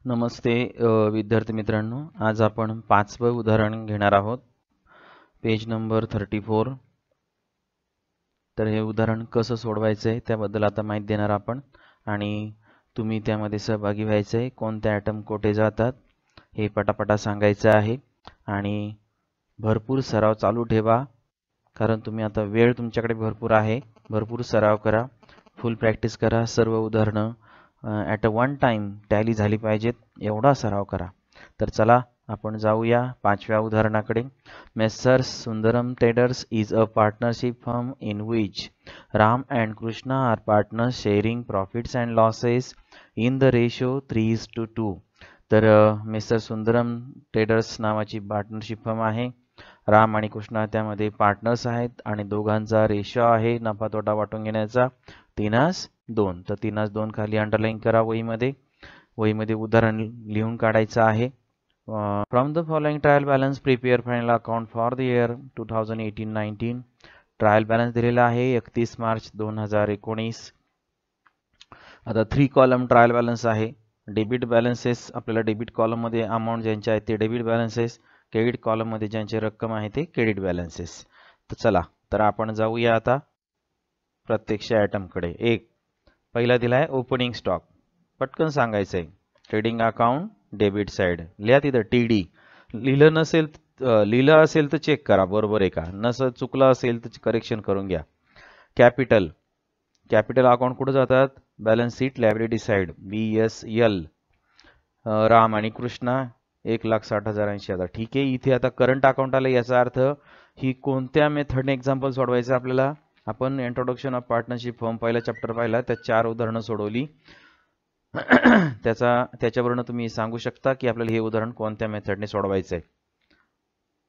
नमस्ते विद्यार्थी मित्रांनो, आज आपण 5वं उदाहरण घेणार आहोत. Page number 34. तर हे उदाहरण कसं सोडवायचं आहे त्याबद्दल आता माहिती देणार आपण आणि तुम्ही त्यामध्ये सहभागी व्हायचं आहे. कोणते ॲटम कोठे जातात हे पटापटा सांगायचं आहे आणि भरपूर सराव चालू ठेवा, कारण तुम्ही आता वेळ तुमच्याकडे भरपूर आहे. भरपूर सराव करा, फुल प्रॅक्टिस करा. सर्व उदाहरणं at a one time tally झाली पाहिजेत, एवढा सराव करा. तर चला आपण जाऊया 5व्या उदाहरणाकडे. Messrs Sundaram traders is a partnership firm in which Ram and Krishna are partners sharing profits and losses in the ratio 3:2. तर मेसर सुंदरम ट्रेडर्स नावाची पार्टनरशिप फर्म आहे. राम आणि कृष्णा त्यामध्ये पार्टनर्स आहेत आणि दोघांचा रेशो आहे नफा तोटा वाटून घेण्याचा 3:2. तर 3:2 खाली अंडरलाईन करा वहीमध्ये उदाहरण लिहून काढायचं आहे. From the following trial balance prepare final account for the year 2018-19. Trial balance दिलेला आहे 31 मार्च 2019. आता 3 कॉलम ट्रायल बॅलन्स आहे. डेबिट बॅलन्सेस आपल्याला डेबिट कॉलममध्ये अमाऊंट ज्यांचे आहेत ते डेबिट बॅलन्सेस, क्रेडिट कॉलममध्ये ज्यांची रक्कम आहे ते क्रेडिट बॅलन्सेस. तर चला तर आपण जाऊया आता प्रत्यक्ष ॲटमकडे. एक पहिला दिला आहे ओपनिंग स्टॉक, पटकन सांगायचं आहे. ट्रेडिंग अकाउंट डेबिट साईड लिहा तिथं TD. लिहिलं असेल तर चेक करा बरोबर आहे का, नसं चुकलं असेल तर करेक्शन करून घ्या. कॅपिटल अकाउंट कुठं जातात? Balance sheet liability side BSL. Ram आणि कृष्णा 1,60,80,000. ठीक आहे. इथे आता करंट अकाउंट आलं, याचा अर्थ ही कोणत्या मेथडने एक्झाम्पल सोडवायचं आपल्याला. आपण इंट्रोडक्शन ऑफ पार्टनरशिप फर्म पहिला चॅप्टर पाहिला, त्यात 4 उदाहरणं सोडवली. त्याच्यावरून तुम्ही सांगू शकता की आपल्याला हे उदाहरण कोणत्या मेथडने सोडवायचं आहे.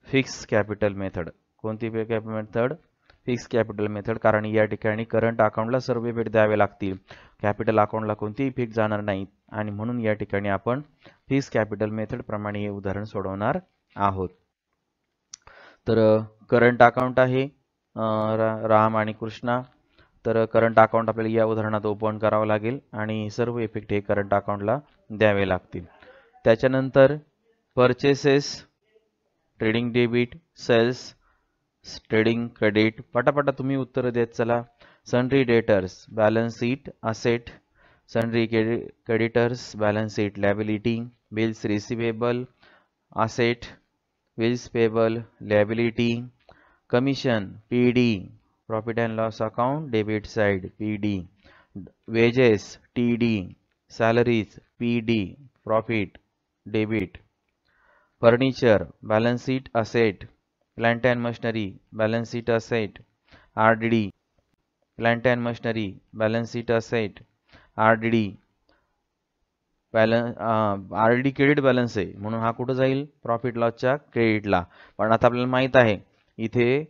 Fix capital method. कोणती मेथड? Fix capital method. कारण या ठिकाणी करंट अकाउंटला सर्व इफेक्ट द्यावे लागतील, कॅपिटल अकाउंटला कोणती इफेक्ट जाणार नाहीत आणि म्हणून या ठिकाणी आपण फिक्स कॅपिटल मेथड प्रमाणे हे उदाहरण सोडवणार आहोत. तर करंट अकाउंट आहे राम आणि कृष्णा. तर करंट अकाउंट आपल्याला या उदाहरणात ओपन करावं लागेल आणि सर्व इफेक्ट हे करंट अकाउंटला द्यावे लागतील. त्याच्यानंतर purchases trading debit, sales trading credit. पटापटा तुम्ही उत्तर देत चला. Sundry debtors balance sheet asset, sundry creditors balance sheet liability, bills receivable asset, bills payable liability, commission PD, profit and loss account debit side PD, wages TD, salaries PD, profit debit, furniture balance sheet asset, plant and machinery balance sheet asset RDD, plant and machinery balance sheet asset RDD. RDD credit balance आहे म्हणून हा कुठं जाईल? Profit लॉसच्या क्रेडिटला. पण आता आपल्याला माहित आहे इथे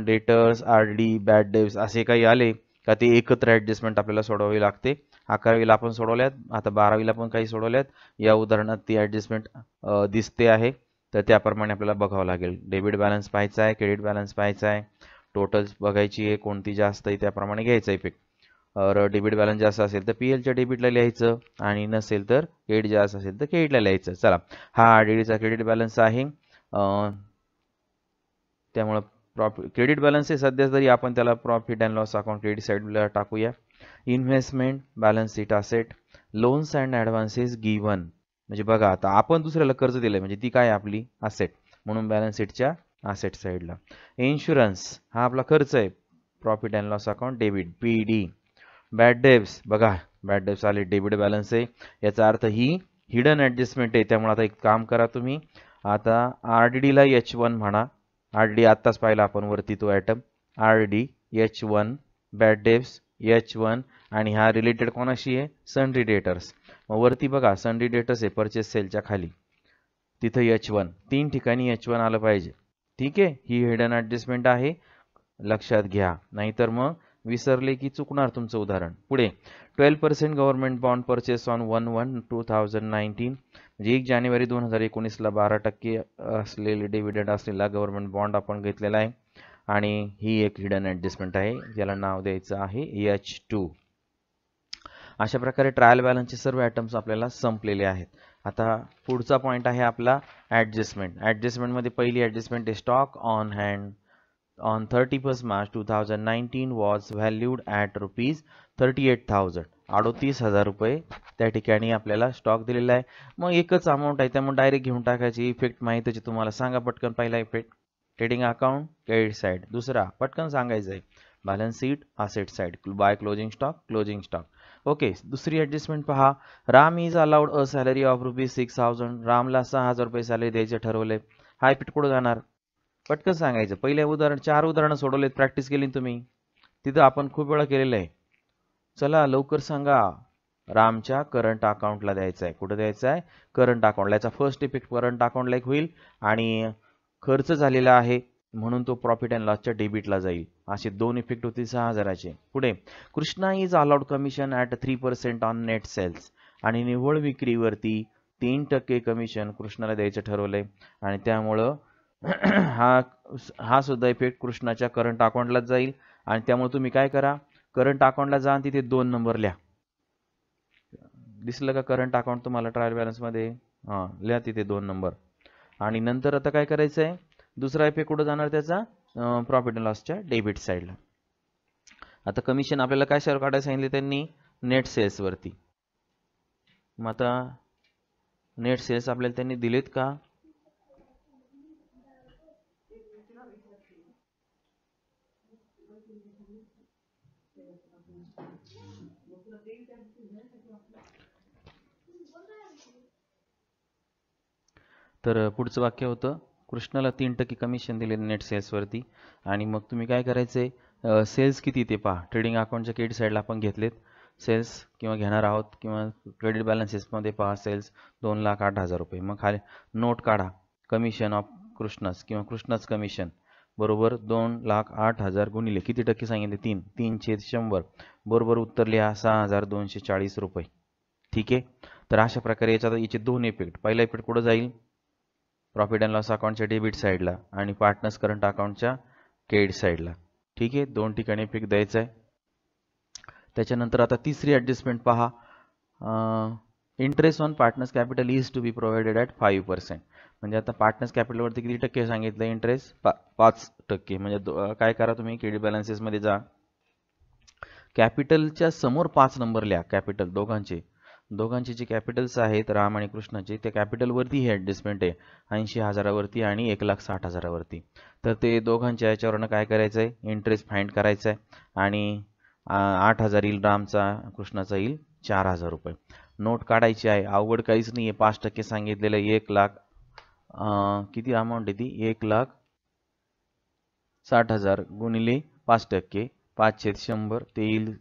डेटर्स RDD बॅड डेब्ट्स असे काही आले का ते एकत्र ॲडजस्टमेंट आपल्याला सोडवावी लागते. 11वीला आपण सोडवल्यात, आता 12वीला पण काही सोडवल्यात. या उदाहरणात ती ॲडजस्टमेंट दिसते आहे, तर त्याप्रमाणे आपल्याला बघावं लागेल. डेबिट बॅलन्स पाहायचा आहे, क्रेडिट बॅलन्स पाहायचा आहे, टोटल्स बघायची आहे, कोणती जास्त आहे त्याप्रमाणे घ्यायचा इफेक्ट. डेबिट बॅलन्स जास्त असेल तर PLच्या डेबिटला लिहायचं आणि नसेल तर क्रेडिट जास्त असेल तर क्रेडिटला लिहायचं. चला हा RDDचा क्रेडिट बॅलन्स आहे. त्यामुळं क्रेडिट बॅलन्स आहे सध्या तरी आपण त्याला profit and loss account credit साईडला टाकूया. Investment balance sheet asset, loans and advances given. म्हणजे बघा आता आपण दुसऱ्याला कर्ज दिलंय म्हणजे ती काय आपली असेट, म्हणून बॅलन्स शीटच्या असेट साईडला. इन्शुरन्स हा आपला खर्च आहे, profit and loss account debit PD. Bad debts बघा, बॅड डेब्ट्स आले डेबिट बॅलन्स आहे, याचा अर्थ ही हिडन ॲडजस्टमेंट आहे. त्यामुळे आता एक काम करा तुम्ही, आता RDDला H1 म्हणा. RDD आत्ताच पाहिला आपण वरती तो item RDD H1, bad debts H1 आणि हा रिलेटेड कोणाशी आहे? Sundry debtors. मग वरती बघा सन्ड्री डेटर्स आहे परचेस सेलच्या खाली, तिथं H1. 3 ठिकाणी H1 आलं पाहिजे. ठीक आहे, ही हिडन ॲडजस्टमेंट आहे, लक्षात घ्या, नाहीतर मग विसरले की चुकणार तुमचं उदाहरण. पुढे 12% गव्हर्नमेंट बॉन्ड परचेस ऑन 1/1/2019. म्हणजे 1 जानेवारी 2019ला 12% असलेले डिव्हिडंड असलेला गव्हर्नमेंट बॉन्ड आपण घेतलेला आहे आणि ही एक हिडन ॲडजस्टमेंट आहे, ज्याला नाव द्यायचं आहे H2. अशा प्रकारे ट्रायल बॅलन्सचे सर्व आयटम्स आपल्याला संपलेले आहेत. आता पुढचा पॉईंट आहे आपला ॲडजस्टमेंट. ॲडजस्टमेंटमध्ये पहिली ॲडजस्टमेंट आहे stock on hand on 31st March 2019 was valued at rupees 38,000. 38,000 रुपये त्या ठिकाणी आपल्याला स्टॉक दिलेला आहे. मग एकच अमाऊंट आहे त्यामुळे डायरेक्ट घेऊन टाकायची. इफेक्ट माहितीच तुम्हाला, सांगा पटकन. पहिला effect trading account credit side. दुसरा पटकन सांगायचं आहे balance sheet asset side by closing stock. Okay, दुसरी ॲडजस्टमेंट पहा. Ram is allowed a salary of rupees 6,000. रामला 6,000 रुपये सॅलरी द्यायचे ठरवले. हा इफेक्ट कुठं जाणार पटकन सांगायचं. पहिले उदाहरण 4 उदाहरणं सोडवलेत, प्रॅक्टिस केली तुम्ही, तिथं आपण खूप वेळा केलेलं आहे. चला लवकर सांगा. रामच्या करंट अकाउंटला द्यायचा आहे. कुठं द्यायचा आहे? करंट अकाउंटला. याचा फर्स्ट इफेक्ट करंट अकाउंटला एक होईल आणि खर्च झालेला आहे म्हणून तो प्रॉफिट अँड लॉसच्या डेबिटला जाईल. असे दोन इफेक्ट होतील 6,000चे. पुढे Krishna is allowed commission at 3% on net sales. आणि निव्वळ विक्रीवरती 3% कमिशन कृष्णाला द्यायचं ठरवलंय आणि त्यामुळं हा सुद्धा इफेक्ट कृष्णाच्या करंट अकाउंटलाच जाईल. आणि त्यामुळे तुम्ही काय करा, करंट अकाउंटला जा आणि तिथे 2 नंबर लिहा. दिसलं का करंट अकाउंट तुम्हाला ट्रायल बॅलन्समध्ये? हां, लिहा तिथे 2 नंबर. आणि नंतर आता काय करायचं आहे, दुसरा इफेक्ट कुठं जाणार त्याचा? प्रॉफिट अँड लॉसच्या डेबिट साईडला. आता कमिशन आपल्याला काय शेअर काढायला सांगितले त्यांनी? नेट सेल्सवरती. मग आता नेट सेल्स आपल्याला त्यांनी दिलेत का? तर पुढचं वाक्य होतं, कृष्णाला 3% कमिशन दिले नेट सेल्सवरती. आणि मग तुम्ही काय करायचे, सेल्स किती ते पहा. ट्रेडिंग अकाउंटच्या क्रेडिट साईडला आपण घेतलेत सेल्स किंवा घेणार आहोत, किंवा क्रेडिट बॅलन्सेसमध्ये पहा सेल्स 2,08,000 रुपये. मग खाली नोट काढा, कमिशन ऑफ कृष्णास किंवा कृष्णाच कमिशन बरोबर 2,08,000 गुणिले किती टक्के सांगितले? 3/100. बरोबर उत्तर लिहा 6,240 रुपये. ठीक आहे. तर अशा प्रकारे याचे दोन इफेक्ट. पहिला इफेक्ट कुठं जाईल? प्रॉफिट अँड लॉस अकाउंटच्या डेबिट साईडला आणि पार्टनर्स करंट अकाउंटच्या क्रेडिट साईडला. ठीक आहे, दोन ठिकाणी इफेक्ट द्यायचा आहे. त्याच्यानंतर आता तिसरी ॲडजस्टमेंट पहा. Interest on partners capital is to be provided at 5%. म्हणजे आता पार्टनर्स कॅपिटलवरती किती टक्के सांगितलं इंटरेस्ट? 5%. म्हणजे काय करा तुम्ही, क्रेडिट बॅलन्सेसमध्ये जा, कॅपिटलच्या समोर 5 नंबर लिहा. कॅपिटल दोघांचे जे कॅपिटल्स आहेत राम आणि कृष्णाचे, त्या कॅपिटलवरती ही ॲडजस्टमेंट आहे 80,000 वरती आणि 1,60,000 वरती. तर ते दोघांच्या याच्यावरनं काय करायचं आहे, इंटरेस्ट फाइंड करायचा आहे. आणि 8,000 येईल रामचा, कृष्णाचा येईल 4,000 रुपये. नोट काढायची आहे, अवघड काहीच नाही आहे. 5% सांगितलेलं आहे. 1,00,000 किती अमाऊंट आहे ती? 1,60,000 गुणिले 5%, 5/100 ते येईल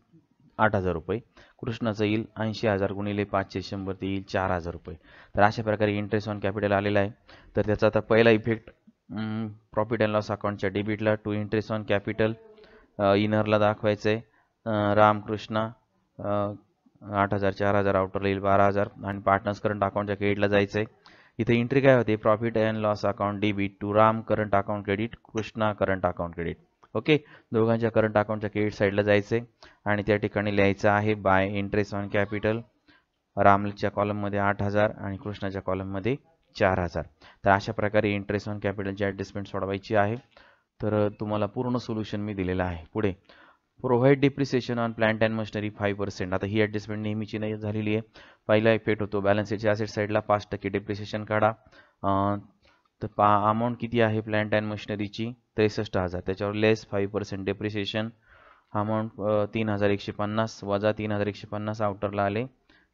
8,000 रुपये. कृष्णाचं येईल 80,000 गुणिले 5/100 ते येईल 4,000 रुपये. तर अशा प्रकारे इंटरेस्ट ऑन कॅपिटल आलेला आहे. तर त्याचा आता पहिला इफेक्ट प्रॉफिट अँड लॉस अकाउंटच्या डेबिटला टू इंटरेस्ट ऑन कॅपिटल इनरला दाखवायचं आहे. रामकृष्णा 8,000, 4,000, आउटरला येईल 12,000 आणि पार्टनर्स करंट अकाउंटच्या क्रेडिटला जायचं आहे. इथे एंट्री काय होते? Profit and loss account debit to Ram current account credit, Krishna current account credit. Okay, दोघांच्या करंट अकाउंटच्या क्रेडिट साईडला जायचे आणि त्या ठिकाणी लिहायचं आहे बाय इंटरेस्ट ऑन कॅपिटल. रामच्या कॉलममध्ये 8,000 आणि कृष्णाच्या कॉलममध्ये 4,000. तर अशा प्रकारे इंटरेस्ट ऑन कॅपिटलची ॲडजस्टमेंट सोडवायची आहे. तर तुम्हाला पूर्ण सोल्युशन मी दिलेलं आहे. पुढे provide depreciation on plant and machinery 5%. आता ही ॲडजस्टमेंट नेहमीची नाही झालेली आहे. पहिला इफेक्ट होतो बॅलन्स शीटच्या असेट साईडला 5% डिप्रिसिएशन काढा. तर अमाऊंट किती आहे प्लांट अँड मशिनरीची? 63,000. त्याच्यावर लेस 5% डेप्रिसिएशन अमाऊंट 3,150 वजा 3,150 आउटरला आले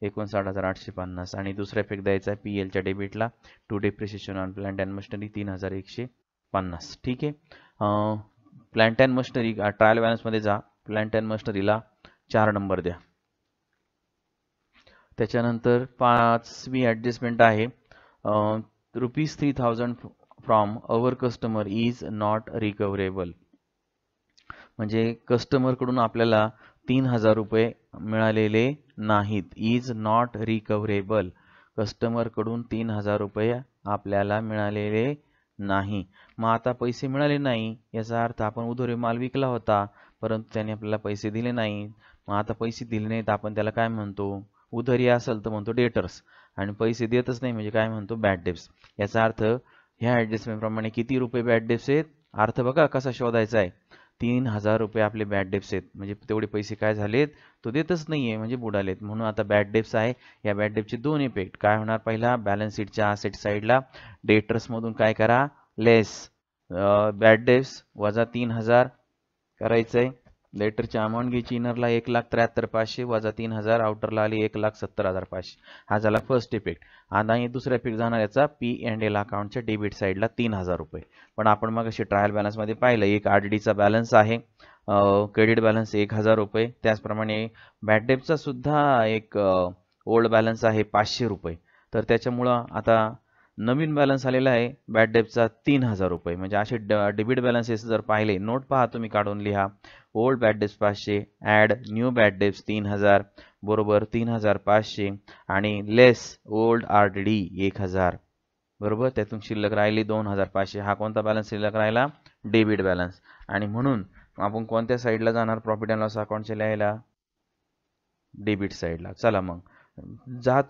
59,850. आणि दुसरा इफेक्ट द्यायचा आहे PLच्या डेबिटला to depreciation on plant and machinery 3,150. ठीक आहे. प्लांट अँड मशिनरी ट्रायल बॅलन्समध्ये जा, प्लांट अँड मशिनरीला 4 नंबर द्या. त्याच्यानंतर 5वी ॲडजस्टमेंट आहे ₹3,000 from our customer is not recoverable. म्हणजे कस्टमरकडून आपल्याला 3,000 रुपये मिळालेले नाहीत. Is not रिकव्हरेबल. कस्टमरकडून 3,000 रुपये आपल्याला मिळालेले नाही. मग आता पैसे मिळाले नाही याचा अर्थ आपण उधारी माल विकला होता परंतु त्याने आपल्याला पैसे दिले नाही. मग आता पैसे दिले नाहीत, आपण त्याला काय म्हणतो? उधारी असेल तर म्हणतो डेटर्स, आणि पैसे देतच नाही म्हणजे काय म्हणतो बॅड डेब्ट्स. याचा अर्थ ह्या ॲडजस्टमेंट प्रमाणे किती रुपये बॅड डेब्ट्स आहेत, अर्थ बघा कसा शोधायचा आहे. 3000 रुपये आपले बॅड डेब्ट्स आहेत, म्हणजे तेवढे पैसे काय झालेत, तो देतच नाहीये म्हणजे बुडालेत. म्हणून आता बॅड डेब्ट्स आहे. या बॅड डेब्टचे दोन इफेक्ट काय होणार, पहिला बॅलन्स शीटच्या असेट साईडला डेटर्स मधून काय करा, लेस बॅड डेब्ट्स वजा 3000 करायचंय. लेटरची अमाऊंट घ्यायची, इनरला 1,73,500 वजा 3000, आउटरला आली 1,70,500. हा झाला फर्स्ट इफेक्ट. आणि दुसरा इफेक्ट जाणार याचा P&L अकाउंटच्या डेबिट साईडला 3000 रुपये. पण आपण मग अशी ट्रायल बॅलन्समध्ये पाहिलं, एक आरडीचा बॅलन्स आहे, क्रेडिट बॅलन्स 1000 रुपये. त्याचप्रमाणे बॅड डेब्टचा सुद्धा एक ओल्ड बॅलन्स आहे 500 रुपये. तर त्याच्यामुळं आता नवीन बॅलन्स आलेला आहे बॅड डेब्टचा 3000 रुपये. म्हणजे असे डेबिट बॅलन्सेस जर पाहिले, नोट पहा तुम्ही काढून लिहा. Old bad debts 500 add new bad debts 3000 बरोबर 3500 आणि लेस ओल्ड आरडी 1000 बरोबर. त्यातून शिल्लक राहिली 2500. हा कोणता बॅलन्स शिल्लक राहिला, डेबिट बॅलन्स. आणि म्हणून आपण कोणत्या साईडला जाणार, प्रॉफिट अँड लॉस अकाउंटच्या लिहायला, डेबिट साईडला. चला मग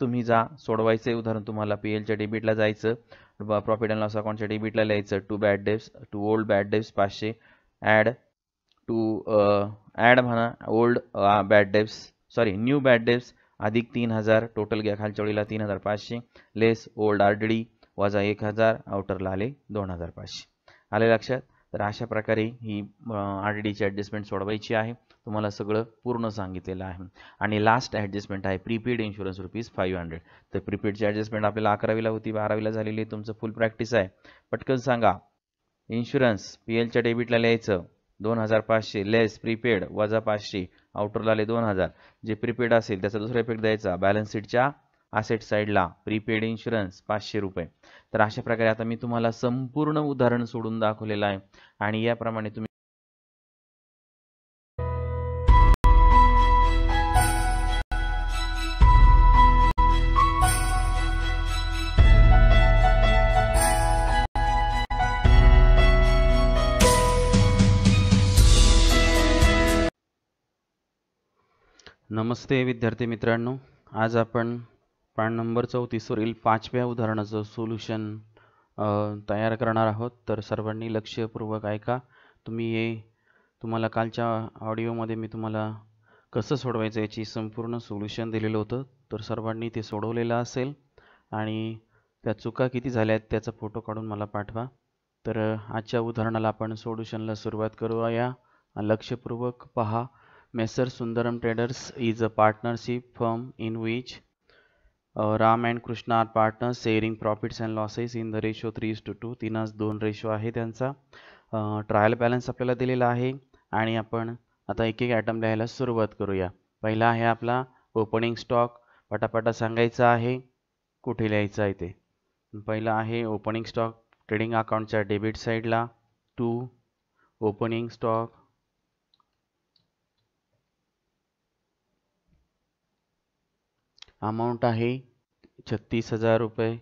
तुम्ही सोडवायचं उदाहरण तुम्हाला. पीएलच्या डेबिटला जायचं, प्रॉफिट अँड लॉस अकाउंटच्या डेबिटला लिहायचं to bad debts, to old bad debts 500 add to add म्हणा old bad debts, sorry new bad debts अधिक 3000, टोटल घ्या खालच्या ओळीला 3500 लेस ओल्ड आरडी वजा 1000, आउटरला आले 2500. आले लक्षात. तर अशा प्रकारे ही आरडीची ॲडजस्टमेंट सोडवायची आहे. तुम्हाला सगळं पूर्ण सांगितलेलं आहे. आणि लास्ट ॲडजस्टमेंट आहे प्रीपेड इन्शुरन्स ₹500. तर प्रीपेडची ॲडजस्टमेंट आपल्याला 11वीला होती, 12वीला झालेली आहे. तुमचं फुल प्रॅक्टिस आहे. पटकन सांगा. इन्शुरन्स पीएलच्या डेबिटला लिहायचं 2500 लेस प्रीपेड वजा 500, आउटरला आले 2000. जे प्रीपेड असेल त्याचा दुसरा इफेक्ट द्यायचा बॅलन्स शीटच्या असेट साईडला, प्रीपेड इन्शुरन्स 500 रुपये. तर अशा प्रकारे आता मी तुम्हाला संपूर्ण उदाहरण सोडून दाखवलेलं आहे. आणि याप्रमाणे तुम्ही नमस्ते विद्यार्थी मित्रांनो, आज आपण पान नंबर 34 वरील 5व्या उदाहरणाचं सोल्युशन तयार करणार आहोत. तर सर्वांनी लक्षपूर्वक ऐका. तुम्हाला कालच्या ऑडिओमध्ये मी तुम्हाला कसं सोडवायचं याची संपूर्ण सोल्युशन दिलेलं होतं. तर सर्वांनी ते सोडवलेलं असेल आणि त्या चुका किती झाल्या आहेत त्याचा फोटो काढून मला पाठवा. तर आजच्या उदाहरणाला आपण सोल्युशनला सुरुवात करूया. लक्षपूर्वक पहा. Messrs Sundaram Traders is a partnership firm in which Ram and Krishna are partners sharing profits and losses in the ratio 3:2. 3:2 ratio आहे त्यांचा. ट्रायल बॅलन्स आपल्याला दिलेला आहे आणि आपण आता एक एक आयटम लिहायला सुरुवात करूया. पहिला आहे आपला ओपनिंग स्टॉक. पटापटा सांगायचा आहे कुठे लिहायचं आहे ते. पहिला आहे ओपनिंग स्टॉक ट्रेडिंग अकाउंटच्या डेबिट साईडला. टू ओपनिंग स्टॉक अमाऊंट आहे 36,000 रुपये.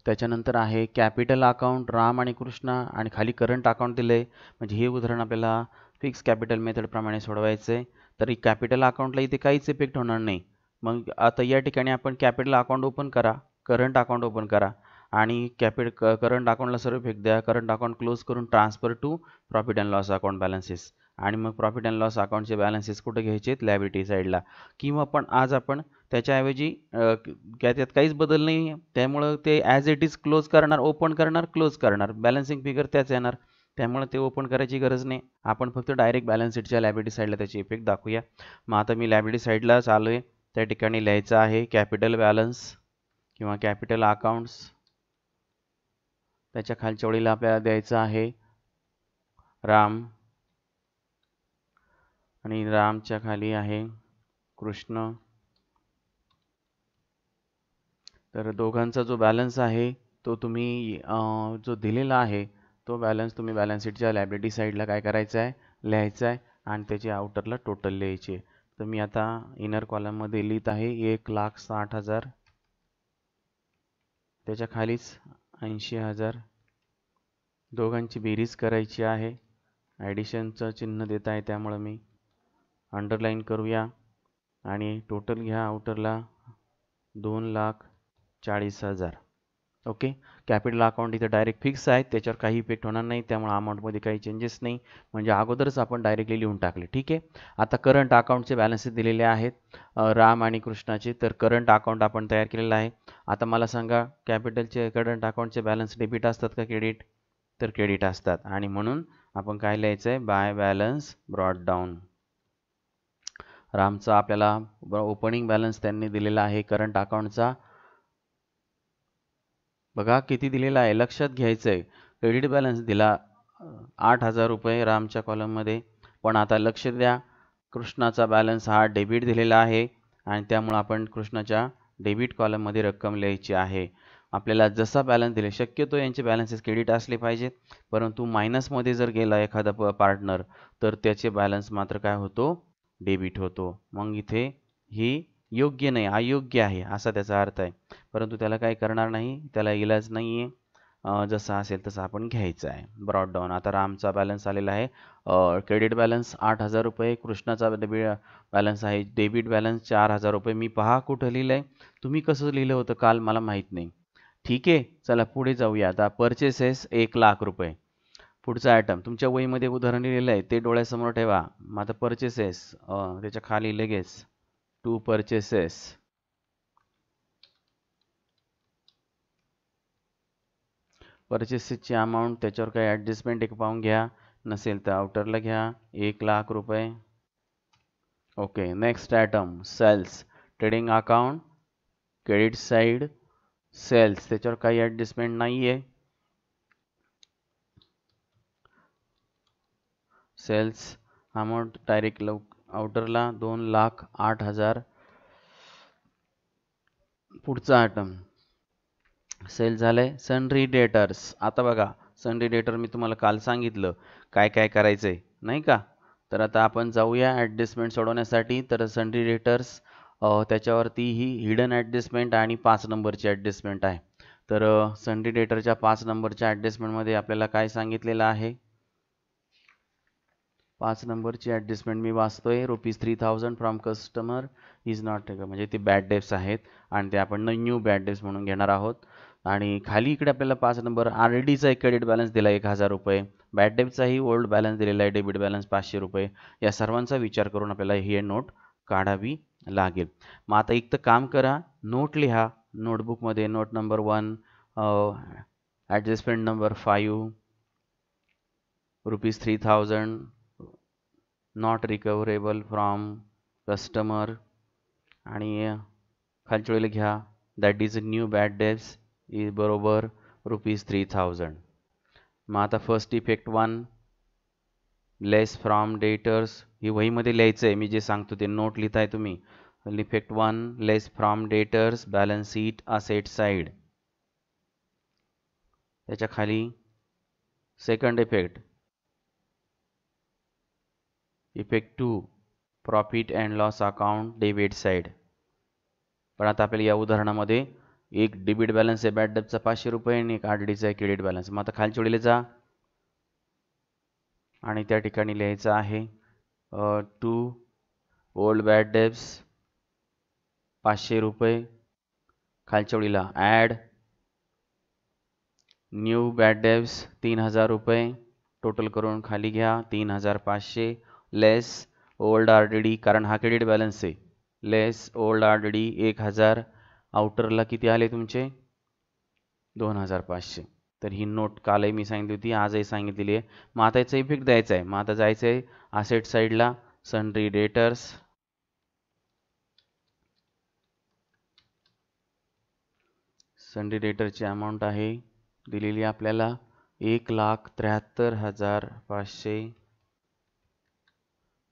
त्याच्यानंतर आहे कॅपिटल अकाउंट राम आणि कृष्णा आणि खाली करंट अकाउंट दिले. म्हणजे हे उदाहरण आपल्याला फिक्स कॅपिटल मेथड प्रमाणे सोडवायचं आहे. तरी कॅपिटल अकाउंटला इथे काहीच इफेक्ट होणार नाही. मग आता या ठिकाणी आपण कॅपिटल अकाउंट ओपन करा, करंट अकाउंट ओपन करा आणि करंट अकाउंटला सर्व इफेक्ट द्या. करंट अकाउंट क्लोज करून transfer to profit and loss account balances. आणि मग प्रॉफिट अँड लॉस अकाउंटचे बॅलन्सेस कुठे घ्यायचे आहेत, लायबिलिटी साईडला. किंवा पण आज आपण त्याच्याऐवजी त्यात काहीच बदल नाही आहे त्यामुळं ते ॲज इट इज क्लोज करणार, ओपन करणार, क्लोज करणार. बॅलन्सिंग फिगर त्याच येणार, त्यामुळे ते ओपन करायची गरज नाही. आपण फक्त डायरेक्ट बॅलन्स शीटच्या लायबिलिटी साईडला त्याची इफेक्ट दाखवूया. मग आता मी लायबिलिटी साईडला चालू आहे. त्या ठिकाणी लिहायचं आहे कॅपिटल बॅलन्स किंवा कॅपिटल अकाउंट्स. त्याच्या खालच्या ओळीला आपल्याला द्यायचं आहे राम आणि रामच्या खाली आहे कृष्ण. तर दोघांचा जो बॅलन्स आहे तो तुम्ही जो दिलेला आहे तो बॅलन्स तुम्ही बॅलन्स शीटच्या लायबिलिटी साईडला काय करायचं आहे, लिहायचं आहे आणि त्याची आउटरला टोटल लिहायची आहे. तर मी आता इनर कॉलममध्ये लिहित आहे 1,60,000. त्याच्या खालीच 80,000. दोघांची बेरीज करायची आहे. ॲडिशनचं चिन्ह देत आहे त्यामुळे मी अंडरलाईन करूया. आणि टोटल घ्या आउटरला 2,40,000. ओके. कॅपिटल अकाउंट इथं डायरेक्ट फिक्स आहे, त्याच्यावर काही इफेक्ट होणार नाही, त्यामुळे अमाऊंटमध्ये काही चेंजेस नाही, म्हणजे अगोदरच आपण डायरेक्टली लिहून टाकले. ठीक आहे. आता करंट अकाउंटचे बॅलन्सेस दिलेले आहेत राम आणि कृष्णाचे. तर करंट अकाउंट आपण तयार केलेलं आहे. आता मला सांगा, कॅपिटलचे करंट अकाउंटचे बॅलन्स डेबिट असतात का क्रेडिट? तर क्रेडिट असतात, आणि म्हणून आपण काय लिहायचं आहे? By balance brought down. रामचा आपल्याला ओपनिंग बॅलन्स त्यांनी दिलेला आहे करंट अकाउंटचा. बघा किती दिलेला आहे, लक्षात घ्यायचं आहे. क्रेडिट बॅलन्स दिला 8,000 रुपये रामच्या कॉलममध्ये. पण आता लक्ष द्या, कृष्णाचा बॅलन्स हा डेबिट दिलेला आहे, आणि त्यामुळे आपण कृष्णाच्या डेबिट कॉलममध्ये रक्कम लिहायची आहे. आपल्याला जसा बॅलन्स दिले, शक्यतो यांचे बॅलन्सेस क्रेडिट असले पाहिजेत, परंतु मायनसमध्ये जर गेला एखादा पार्टनर तर त्याचे बॅलन्स मात्र काय होतो? डेबिट होतो. मग इथे ही योग्य नाही, अयोग्य आहे असा त्याचा अर्थ आहे. परंतु त्याला काही करणार नाही, त्याला इलाज नाही आहे, जसा असेल तसं आपण घ्यायचं आहे. Brought down. आता रामचा बॅलन्स आलेला आहे क्रेडिट बॅलन्स 8,000 रुपये, कृष्णाचा बॅलन्स आहे डेबिट बॅलन्स 4,000 रुपये. मी पहा कुठं लिहिलं आहे, तुम्ही कसं लिहिलं होतं काल मला माहीत नाही. ठीक आहे, चला पुढे जाऊया. आता परचेसेस 1,00,000 रुपये. पुढचा आयटम तुमच्या वहीमध्ये उदाहरण लिहिलेलं आहे ते डोळ्यासमोर ठेवा. मग आता परचेसेस त्याच्या खाली लगेच टू परचेसेस. परचेसेसची अमाऊंट, त्याच्यावर काही ॲडजस्टमेंट एक पाहून घ्या, नसेल तर आउटरला घ्या. 1,00,000 रुपये. Okay. Next item sales. Trading account credit side sales, त्याच्यावर काही ॲडजस्टमेंट नाही आहे. सेल्स अमाऊंट डायरेक्ट आउटरला 2,08,000. पुढचा आयटम सेल झालंय. Sundry debtors. आता बघा, सनरी डेटर मी तुम्हाला काल सांगितलं काय काय करायचंय नाही का. तर आता आपण जाऊया ॲडजस्टमेंट सोडवण्यासाठी. तर सनरी डेटर्स त्याच्यावरती ही हिडन ॲडजस्टमेंट आणि 5 नंबरची ॲडजस्टमेंट आहे. तर सनरी डेटरच्या 5 नंबरच्या ॲडजस्टमेंटमध्ये आपल्याला काय सांगितलेलं आहे? 5 नंबरची ॲडजस्टमेंट मी वाचतोय. ₹3,000 फ्रॉम कस्टमर इज नॉट, म्हणजे ते बॅड डेब्स आहेत, आणि ते आपण न्यू बॅड डेब्स म्हणून घेणार आहोत. आणि खाली इकडे आपल्याला 5 नंबर RDचा एक क्रेडिट बॅलन्स दिला 1,000 रुपये. बॅड डेब्सचाही ओल्ड बॅलन्स दिलेला आहे, डेबिट बॅलन्स 500 रुपये. या सर्वांचा विचार करून आपल्याला ही नोट काढावी लागेल. मग आता एक तर काम करा, नोट लिहा नोटबुकमध्ये. Note number 1, adjustment number 5, ₹3,000 not recoverable from customer, आणि खालच्या वेळेला घ्या that is a new bad debts is बरोबर ₹3,000. मग आता first effect 1 less from debtors, ही वहीमध्ये लिहायचं आहे, मी जे सांगतो ते नोट लिहिताय तुम्ही. Effect 1 less from debtors balance sheet asset side. त्याच्या खाली second effect, effect 2 profit and loss account debit side. पण आता आपल्याला या उदाहरणामध्ये एक डेबिट बॅलन्स आहे बॅड डेब्टचा 500 रुपये, आणि एक RDचा आहे क्रेडिट बॅलन्स. मग आता खालच्या वेळेला जा आणि त्या ठिकाणी लिहायचं आहे टू ओल्ड बॅड डेब्स 500 रुपये. खालच्या वेळेला ॲड न्यू बॅड डेब्स 3,000 रुपये. टोटल करून खाली घ्या 3,500 लेस ओल्ड RDD, कारण हा क्रेडिट बॅलन्स आहे, लेस ओल्ड RDD 1,000. आउटरला किती आले तुमचे? 2,500. तर ही नोट कालही मी सांगितली होती, आजही सांगितलेली आहे. मग आता याचा इफेक्ट द्यायचा आहे. मग आता जायचं आहे असेट साईडला, सनरी डेटर्स. सनरी डेटरची अमाऊंट आहे दिलेली आपल्याला 1,73,500.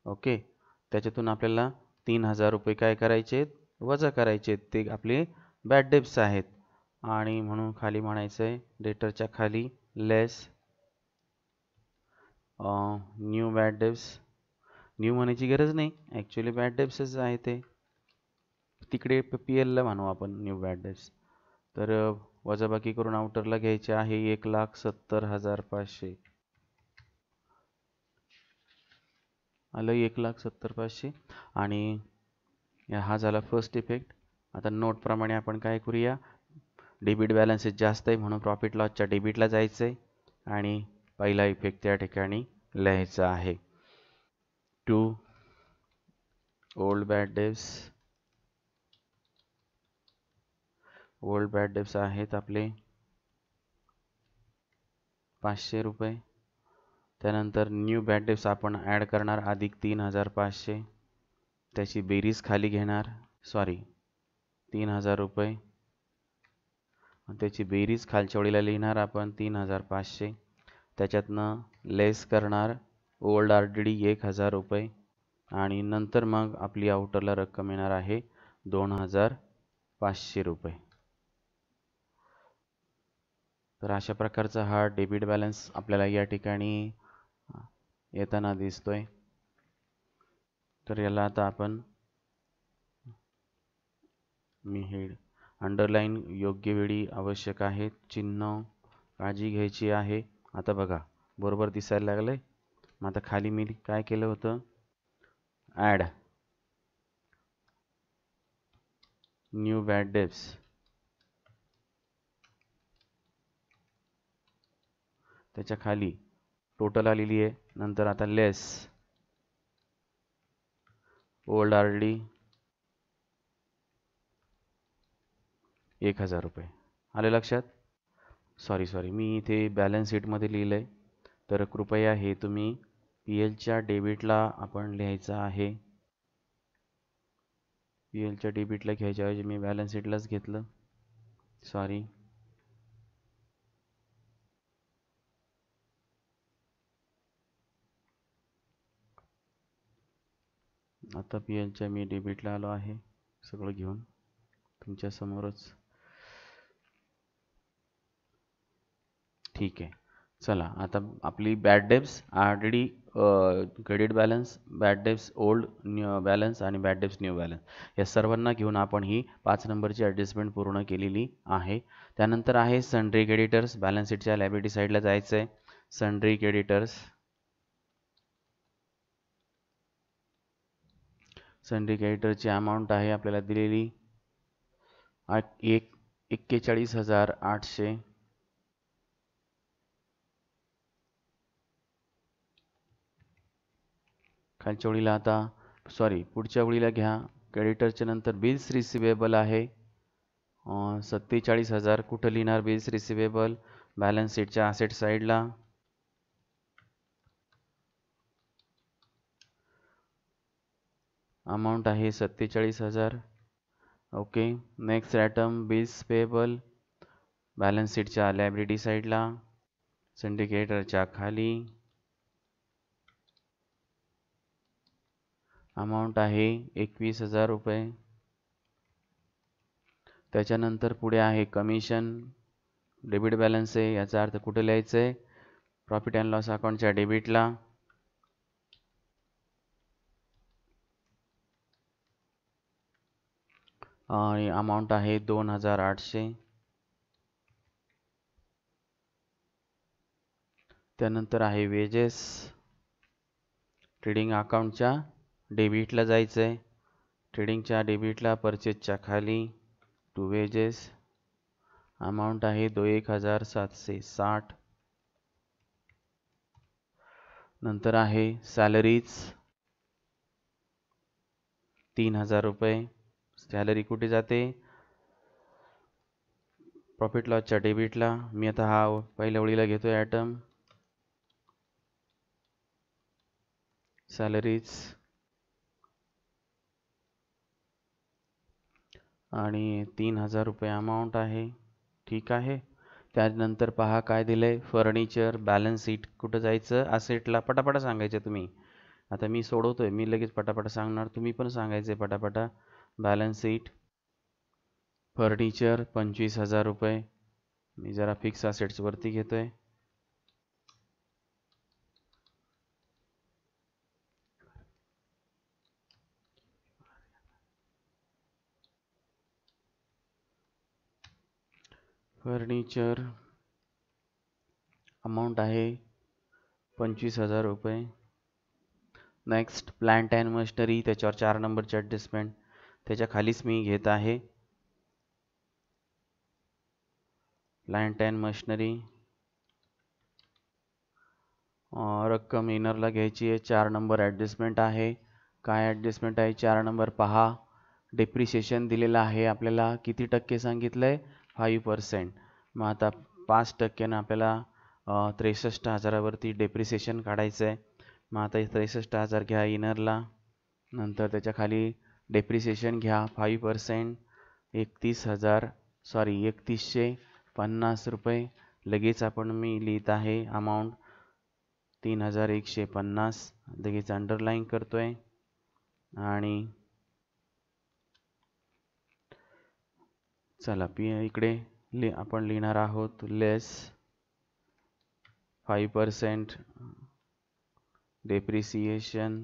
ओके. त्याच्यातून आपल्याला 3,000 रुपये काय करायचे? वजा करायचे. ते आपले बॅड डेब्स आहेत, आणि म्हणून खाली म्हणायचं आहे डेटरच्या खाली लेस न्यू बॅड डेब्स. न्यू म्हणायची गरज नाही, ॲक्च्युली बॅड डेब्सच आहे ते, तिकडे PLला म्हणू आपण न्यू बॅड डेब्स. तर वजाबाकी करून आउटरला घ्यायचे आहे 1,70,500. आलं 1,70,500. आणि हा झाला फर्स्ट इफेक्ट. आता नोटप्रमाणे आपण काय करूया, डेबिट बॅलन्सेस जास्त आहे म्हणून प्रॉफिट लॉसच्या डेबिटला जायचं आहे आणि पहिला इफेक्ट त्या ठिकाणी लिहायचा आहे. To old bad debts. Old bad debts आहेत आपले 500 रुपये. त्यानंतर न्यू बॅड डेब्स आपण ॲड करणार अधिक 3500. त्याची बेरीज खाली घेणार, 3000 रुपये. त्याची बेरीज खालच्या ओळीला लिहिणार आपण 3500. त्याच्यातनं लेस करणार ओल्ड RDD 1000 रुपये आणि नंतर मग आपली आउटरला रक्कम येणार आहे 2500 रुपये. तर अशा प्रकारचा हा डेबिट बॅलन्स आपल्याला या ठिकाणी येताना दिसतोय. तर याला आता आपण हे अंडरलाईन योग्य वेळी आवश्यक आहे, चिन्ह काळजी घ्यायची आहे. आता बघा बरोबर दिसायला लागलंय. मग आता खाली मी काय केलं होतं, ॲड न्यू बॅड डेब्स. त्याच्या खाली टोटल आलेली आहे. नंतर आता लेस ओल्ड RDD 1000 रुपये. आले लक्षात? सॉरी मी इथे बॅलन्स शीटमध्ये लिहिलं आहे. तर कृपया हे तुम्ही PLच्या डेबिटला आपण लिहायचं आहे. PLच्या डेबिटला घ्यायच्या ऐवजी मी बॅलन्स शीटलाच घेतलं, सॉरी. आता PLच्या मी डेबिटला आलो आहे सगळं घेऊन तुमच्या समोरच. ठीक आहे, चला आता आपली bad debts RDD credit balance, bad debts old new balance आणि बॅड डेब्स न्यू बॅलन्स या सर्वांना घेऊन आपण ही 5 नंबरची ॲडजस्टमेंट पूर्ण केलेली आहे. त्यानंतर आहे सन्ड्री क्रेडिटर्स. बॅलन्स शीटच्या लायबिलिटी साईडला जायचं आहे. सन्ड्री क्रेडिटर्स, सन्ड्री क्रेडिटरची अमाऊंट आहे आपल्याला दिलेली 41,800. खालच्या ओळीला आता पुढच्या ओळीला घ्या. क्रेडिटरच्या नंतर बिल्स रिसिवेबल आहे 47,000. कुठं लिहिणार बिल्स रिसिवेबल? बॅलन्स शीटच्या असेट साईडला. अमाऊंट आहे 47,000. Okay, next item bills payable. Balance शीटच्या लायबिलिटी साईडला, सिंडिकेटरच्या खाली. अमाऊंट आहे 21,000 रुपये. त्याच्यानंतर पुढे आहे कमिशन. डेबिट बॅलन्स आहे, याचा अर्थ कुठे लिहायचं आहे? प्रॉफिट अँड लॉस अकाउंटच्या डेबिटला. आणि अमाऊंट आहे 2,800. त्यानंतर आहे वेजेस. ट्रेडिंग अकाउंटच्या डेबिटला जायचं आहे. ट्रेडिंगच्या डेबिटला परचेसच्या खाली टू वेजेस. अमाऊंट आहे 1,760. नंतर आहे सॅलरीज 3,000 रुपये. सॅलरी कुठे जाते? प्रॉफिट लॉसच्या डेबिटला. मी आता हा पहिल्या ओळीला घेतोय आयटम सॅलरीज आणि 3,000 रुपये अमाऊंट आहे. ठीक आहे. त्यानंतर पहा काय दिलंय, फर्निचर. बॅलन्स शीट कुठं जायचं? असेटला. पटापटा सांगायचं तुम्ही. आता मी सोडवतोय, मी लगेच पटापटा सांगणार, तुम्ही पण सांगायचे पटापटा. बॅलन्स शीट फर्निचर 25,000 रुपये. मी जरा फिक्स असेट्स वरती घेतोय. फर्निचर अमाऊंट आहे 25,000 रुपये. नेक्स्ट प्लांट अँड मशिनरी, त्याच्यावर 4 नंबरची ॲडजस्टमेंट त्याच्या खालीच मी घेत आहे प्लांट अँड मशिनरी. रक्कम इनरला घ्यायची आहे. 4 नंबर ॲडजस्टमेंट आहे. काय ॲडजस्टमेंट आहे? 4 नंबर पहा. डेप्रिसिएशन दिलेलं आहे आपल्याला. किती टक्के सांगितलं आहे? 5%. मग आता 5% आपल्याला 63,000वरती डेप्रिसिएशन काढायचं आहे. मग आता 63,000 घ्या इनरला. नंतर त्याच्या खाली डेप्रिसिएशन घ्या 5%. 3150 रुपये. लगेच मी लिहित आहे अमाऊंट 3150. लगेच अंडरलाईन करतोय आणि चला इकडे आपण लिहिणार आहोत लेस 5% डेप्रिसिएशन.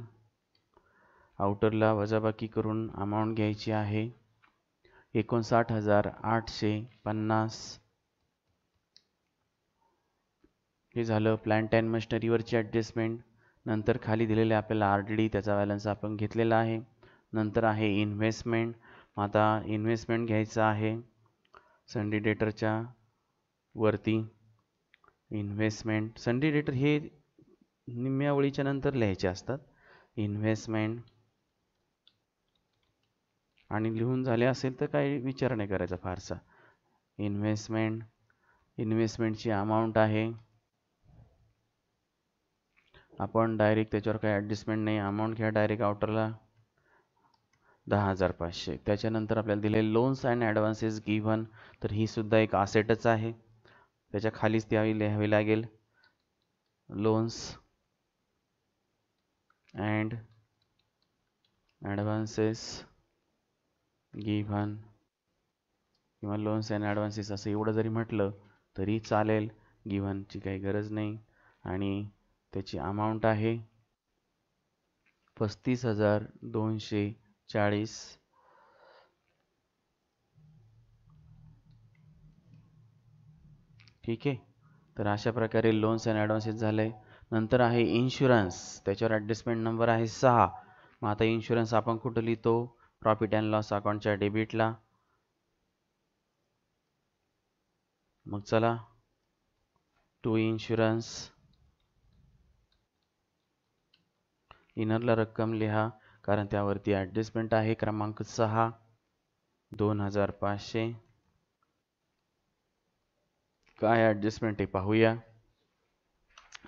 आउटरला वजाबाकी करून अमाऊंट घ्यायची आहे 59,850. हे झालं प्लांट अँड मशिनरीवरची ॲडजस्टमेंट. नंतर खाली दिलेले आपल्याला RDD, त्याचा बॅलन्स आपण घेतलेला आहे. नंतर आहे इन्व्हेस्टमेंट. आता इन्व्हेस्टमेंट घ्यायचं आहे सन्डी डेटरच्या वरती. इन्व्हेस्टमेंट सन्डी डेटर हे निम्म्या ओळीच्या नंतर लिहायचे असतात. इन्व्हेस्टमेंट आणि लिहून झाले असेल तर काही विचार नाही करायचा फारसा. इन्व्हेस्टमेंटची अमाऊंट आहे. आपण डायरेक्ट त्याच्यावर काही ॲडजस्टमेंट नाही. अमाऊंट घ्या डायरेक्ट आउटरला 10,500. त्याच्यानंतर आपल्याला दिले लोन्स अँड ॲडव्हान्सेस गिव्हन. तर ही सुद्धा एक असेटच आहे. त्याच्या खालीच ती लिहावी लागेल लोन्स अँड ॲडव्हान्सेस गिव्हन किंवा लोन्स अँड ॲडव्हान्सेस असं एवढं जरी म्हटलं तरी चालेल. गिव्हनची काही गरज नाही. आणि त्याची अमाऊंट आहे 35,240. ठीक आहे. तर अशा प्रकारे लोन्स अँड ॲडव्हान्सेस झाले. नंतर आहे इन्शुरन्स. त्याच्यावर ॲडजस्टमेंट नंबर आहे 6. मग आता इन्शुरन्स आपण कुठं लिहितो? प्रॉफिट अँड लॉस अकाउंटच्या डेबिटला. मग चला टू इन्शुरन्स. इनरला रक्कम लिहा कारण त्यावरती ॲडजस्टमेंट आहे क्रमांक 6 2,500. काय ॲडजस्टमेंट आहे पाहूया.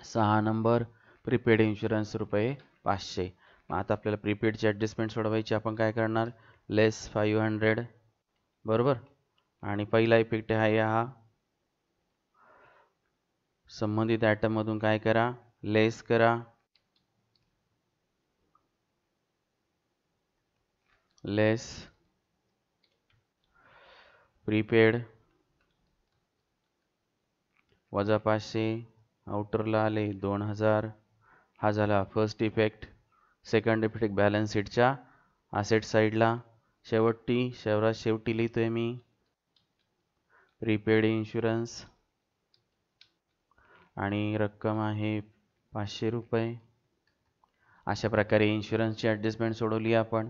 6 नंबर प्रीपेड इन्शुरन्स रुपये 500. मग आता आपल्याला प्रीपेडची ॲडजस्टमेंट सोडवायची. आपण काय करणार? लेस 500 बरोबर. आणि पहिला इफेक्ट आहे हा संबंधित आयटम मधून काय करा? लेस करा. लेस प्रीपेड वजा 500. आउटरला आले 2,000. हा झाला first effect. Second effect balance शीटच्या असेट साईडला. शेवटी लिहितोय मी प्रीपेड इन्शुरन्स आणि रक्कम आहे 500 रुपये. अशा प्रकारे इन्शुरन्सची ॲडजस्टमेंट सोडवली आपण.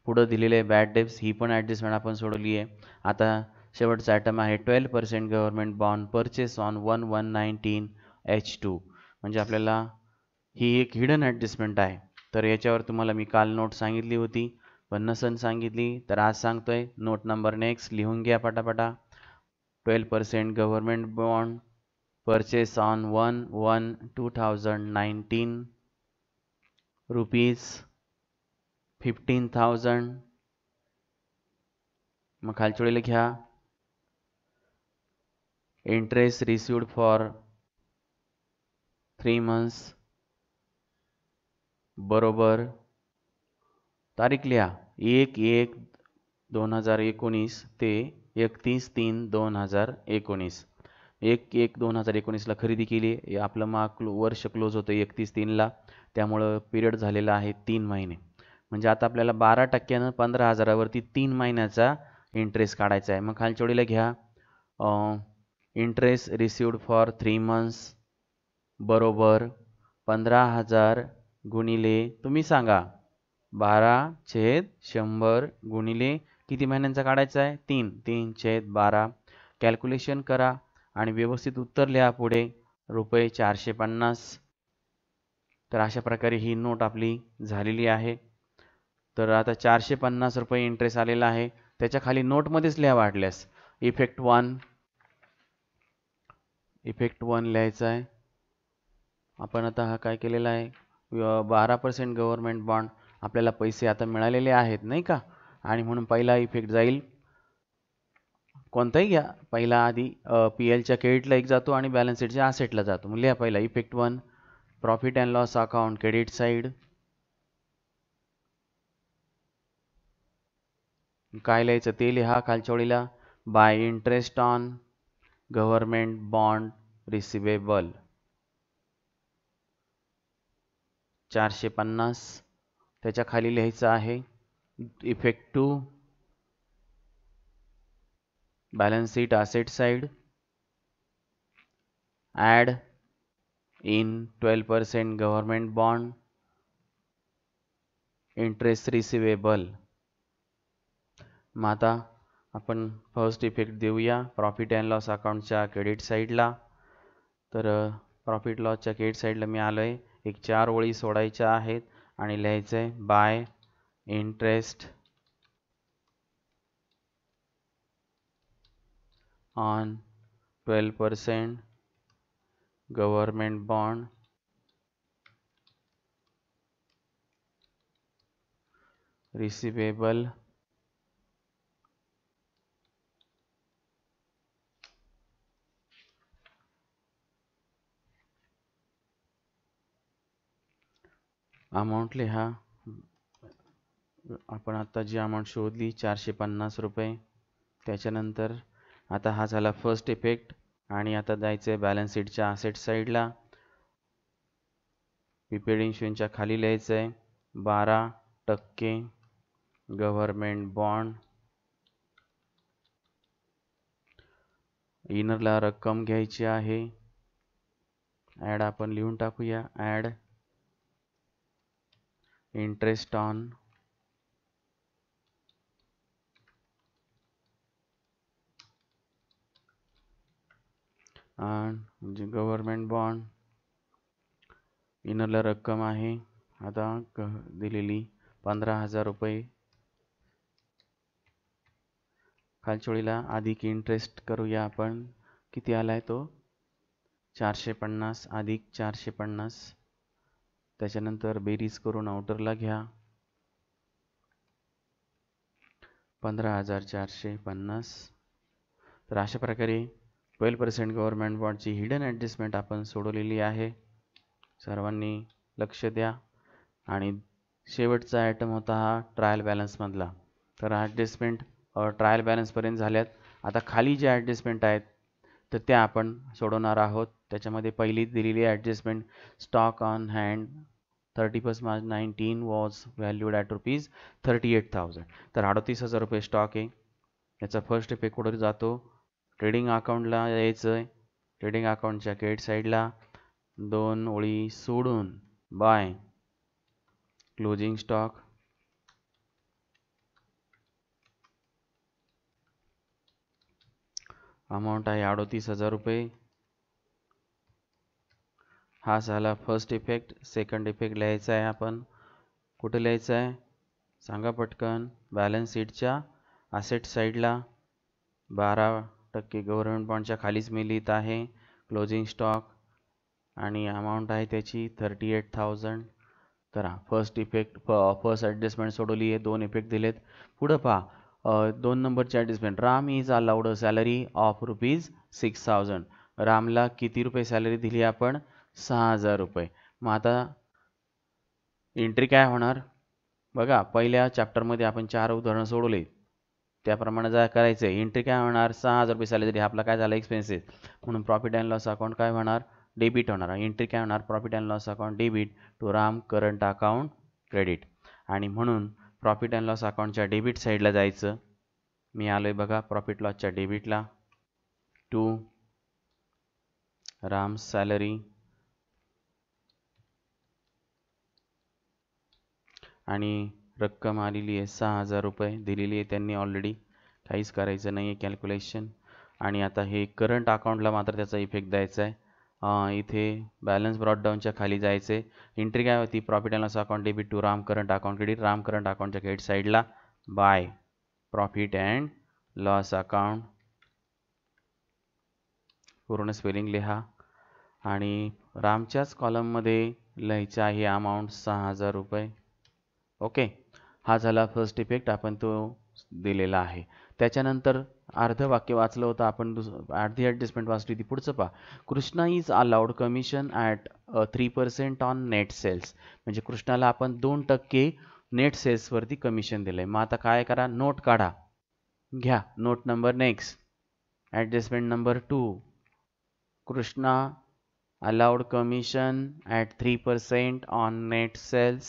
पुढं दिलेले बॅड डेब्ट्स ही पण ॲडजस्टमेंट आपण सोडवली आहे. आता शेवटचा आयटम आहे 12% गव्हर्नमेंट बॉन्ड परचेस ऑन 1/1/19 म्हणजे आपल्याला ही एक हिडन ॲडजस्टमेंट आहे. तर याच्यावर तुम्हाला मी काल नोट सांगितली होती पण नसन सांगितली तर आज सांगतोय. नोट नंबर नेक्स्ट लिहून घ्या पटापटा. 12% government bond purchase on 1/1/2019 rupees 15,000. मग खालच्या वेळेला घ्या इंटरेस्ट रिसिव्ड फॉर 3 months बरोबर तारीख लिहा 1/1/2019 ते 31/3/2019. 1/1/2019 ला खरेदी केली. आपलं वर्ष क्लोज होतं 31/3 त्यामुळं पिरियड झालेला आहे 3 महिने. म्हणजे आता आपल्याला 12% 15,000वरती 3 महिन्याचा इंटरेस्ट काढायचा आहे. मग खालच्या वेळेला घ्या इंटरेस्ट रिसिव्ड फॉर 3 months बरोबर 15,000 गुणिले तुम्ही सांगा 12/100 गुणिले किती महिन्यांचा काढायचा आहे 3 3/12 कॅल्क्युलेशन करा आणि व्यवस्थित उत्तर लिहा पुढे रुपये 450. तर अशा प्रकारे ही नोट आपली झालेली आहे. तर आता 450 रुपये इंटरेस्ट आलेला आहे. त्याच्या खाली नोटमध्येच लिहा वाटल्यास इफेक्ट 1 लिहायचा आहे. आपण आता हा काय केलेला आहे 12% गव्हर्नमेंट बॉन्ड आपल्याला पैसे आता मिळालेले आहेत नाही का आणि म्हणून पहिला इफेक्ट जाईल कोणताही घ्या पहिला आधी PLच्या क्रेडिटला एक जातो आणि बॅलन्स शीटच्या असेटला जातो. लिहा पहिला effect 1 profit and loss account credit side काय लिहायचं ते लिहा खालच्या ओळीला by interest on government bond receivable 450. त्याच्या खाली लिहायचं आहे effect 2 balance sheet asset side add in 12% government bond interest receivable. मग आता आपण फर्स्ट इफेक्ट देऊया प्रॉफिट अँड लॉस अकाउंटच्या क्रेडिट साईडला. तर प्रॉफिट लॉसच्या क्रेडिट साईडला मी आलो आहे. एक 4 ओळी सोडायच्या आहेत आणि लिहायचं आहे bye interest on 12% government bond receivable amount लिहा. आपण आता जी अमाऊंट शोधली 450 रुपये. त्याच्यानंतर आता हा झाला फर्स्ट इफेक्ट आणि आता जायचं आहे बॅलन्स शीटच्या असेट साईडला. प्रीपेड इन्शुरन्सच्या खाली लिहायचं आहे 12% गव्हर्नमेंट बॉन्ड इनरला रक्कम घ्यायची आहे. ॲड आपण लिहून टाकूया ॲड इंटरेस्ट ऑन म्हणजे गव्हर्नमेंट बॉन्ड इनरला रक्कम आहे आता दिलेली 15,000 रुपये. खालच्या ओळीला अधिक इंटरेस्ट करूया आपण किती आलाय तो 450 अधिक 450. त्याच्यानंतर बेरीज करून आउटरला घ्या 15,450. तर अशा प्रकारे 12% गव्हर्नमेंट बॉन्डची हिडन ॲडजस्टमेंट आपण सोडवलेली आहे. सर्वांनी लक्ष द्या. आणि शेवटचा आयटम होता हा ट्रायल बॅलन्समधला. तर ॲडजस्टमेंट ट्रायल बॅलन्सपर्यंत झाल्यात. आता खाली जे ॲडजस्टमेंट आहेत तर त्या आपण सोडवणार आहोत. त्याच्यामध्ये पहिली दिलेली adjustment stock on hand 31 March 19 was valued at ₹38,000. तर 38,000 रुपये स्टॉक आहे. याचा फर्स्ट इफेक्ट कुठे जातो ट्रेडिंग अकाउंटला यायचं आहे. ट्रेडिंग अकाउंटच्या क्रेडिट साईडला 2 ओळी सोडून बाय क्लोजिंग स्टॉक अमाऊंट आहे 38,000 रुपये. हा झाला फर्स्ट इफेक्ट. सेकंड इफेक्ट लिहायचा आहे आपण कुठे लिहायचं आहे सांगा पटकन बॅलन्स शीटच्या असेट साईडला 12% गव्हर्नमेंट बॉन्डच्या खालीच मी लिहित आहे क्लोजिंग स्टॉक आणि अमाऊंट आहे त्याची 38,000. तर फर्स्ट इफेक्ट फर्स्ट ॲडजस्टमेंट सोडवली आहे. 2 इफेक्ट दिलेत. पुढं पहा 2 नंबरची adjustment Ram is allowed a salary of ₹6,000. रामला किती रुपये सॅलरी दिली आपण 6,000 रुपये. मग आता एंट्री काय होणार बघा पहिल्या चॅप्टरमध्ये आपण 4 उदाहरणं सोडवले त्याप्रमाणे जर करायचं आहे. एंट्री काय होणार 6,000 रुपये सॅलरी आपला काय झाला एक्सपेन्सेस म्हणून प्रॉफिट अँड लॉस अकाउंट काय होणार डेबिट होणार. एंट्री काय होणार profit and loss account debit to Ram current account credit. आणि म्हणून प्रॉफिट अँड लॉस अकाउंटच्या डेबिट साईडला जायचं. मी आलोय बघा प्रॉफिट लॉसच्या डेबिटला टू राम सॅलरी आणि रक्कम आलेली आहे 6,000 रुपये दिलेली आहे त्यांनी ऑलरेडी, काहीच करायचं नाही आहे कॅल्क्युलेशन. आणि आता हे करंट अकाउंटला मात्र त्याचा इफेक्ट द्यायचा आहे. इथे बॅलन्स ब्रॉडडाऊनच्या खाली जायचे. एंट्री काय होती, profit and loss account debit to Ram current account credit. Ram current अकाउंटच्या क्रेडिट साईडला by profit and loss account, पूर्ण स्पेलिंग लिहा. आणि रामच्याच कॉलममध्ये लिहायचं आहे अमाऊंट 6,000 रुपये. ओके, हा झाला फर्स्ट इफेक्ट, आपण तो दिलेला आहे. त्याच्यानंतर अर्ध वाक्य वाचलं होतं आपण, अर्धी ॲडजस्टमेंट वाचली ती. पुढचं पहा, Krishna is allowed commission at 3% on net sales. म्हणजे कृष्णाला आपण 2% नेट सेल्सवरती कमिशन दिलं आहे. मग आता काय करा, नोट काढा, घ्या note number next, adjustment number 2. Krishna allowed commission at 3% on net sales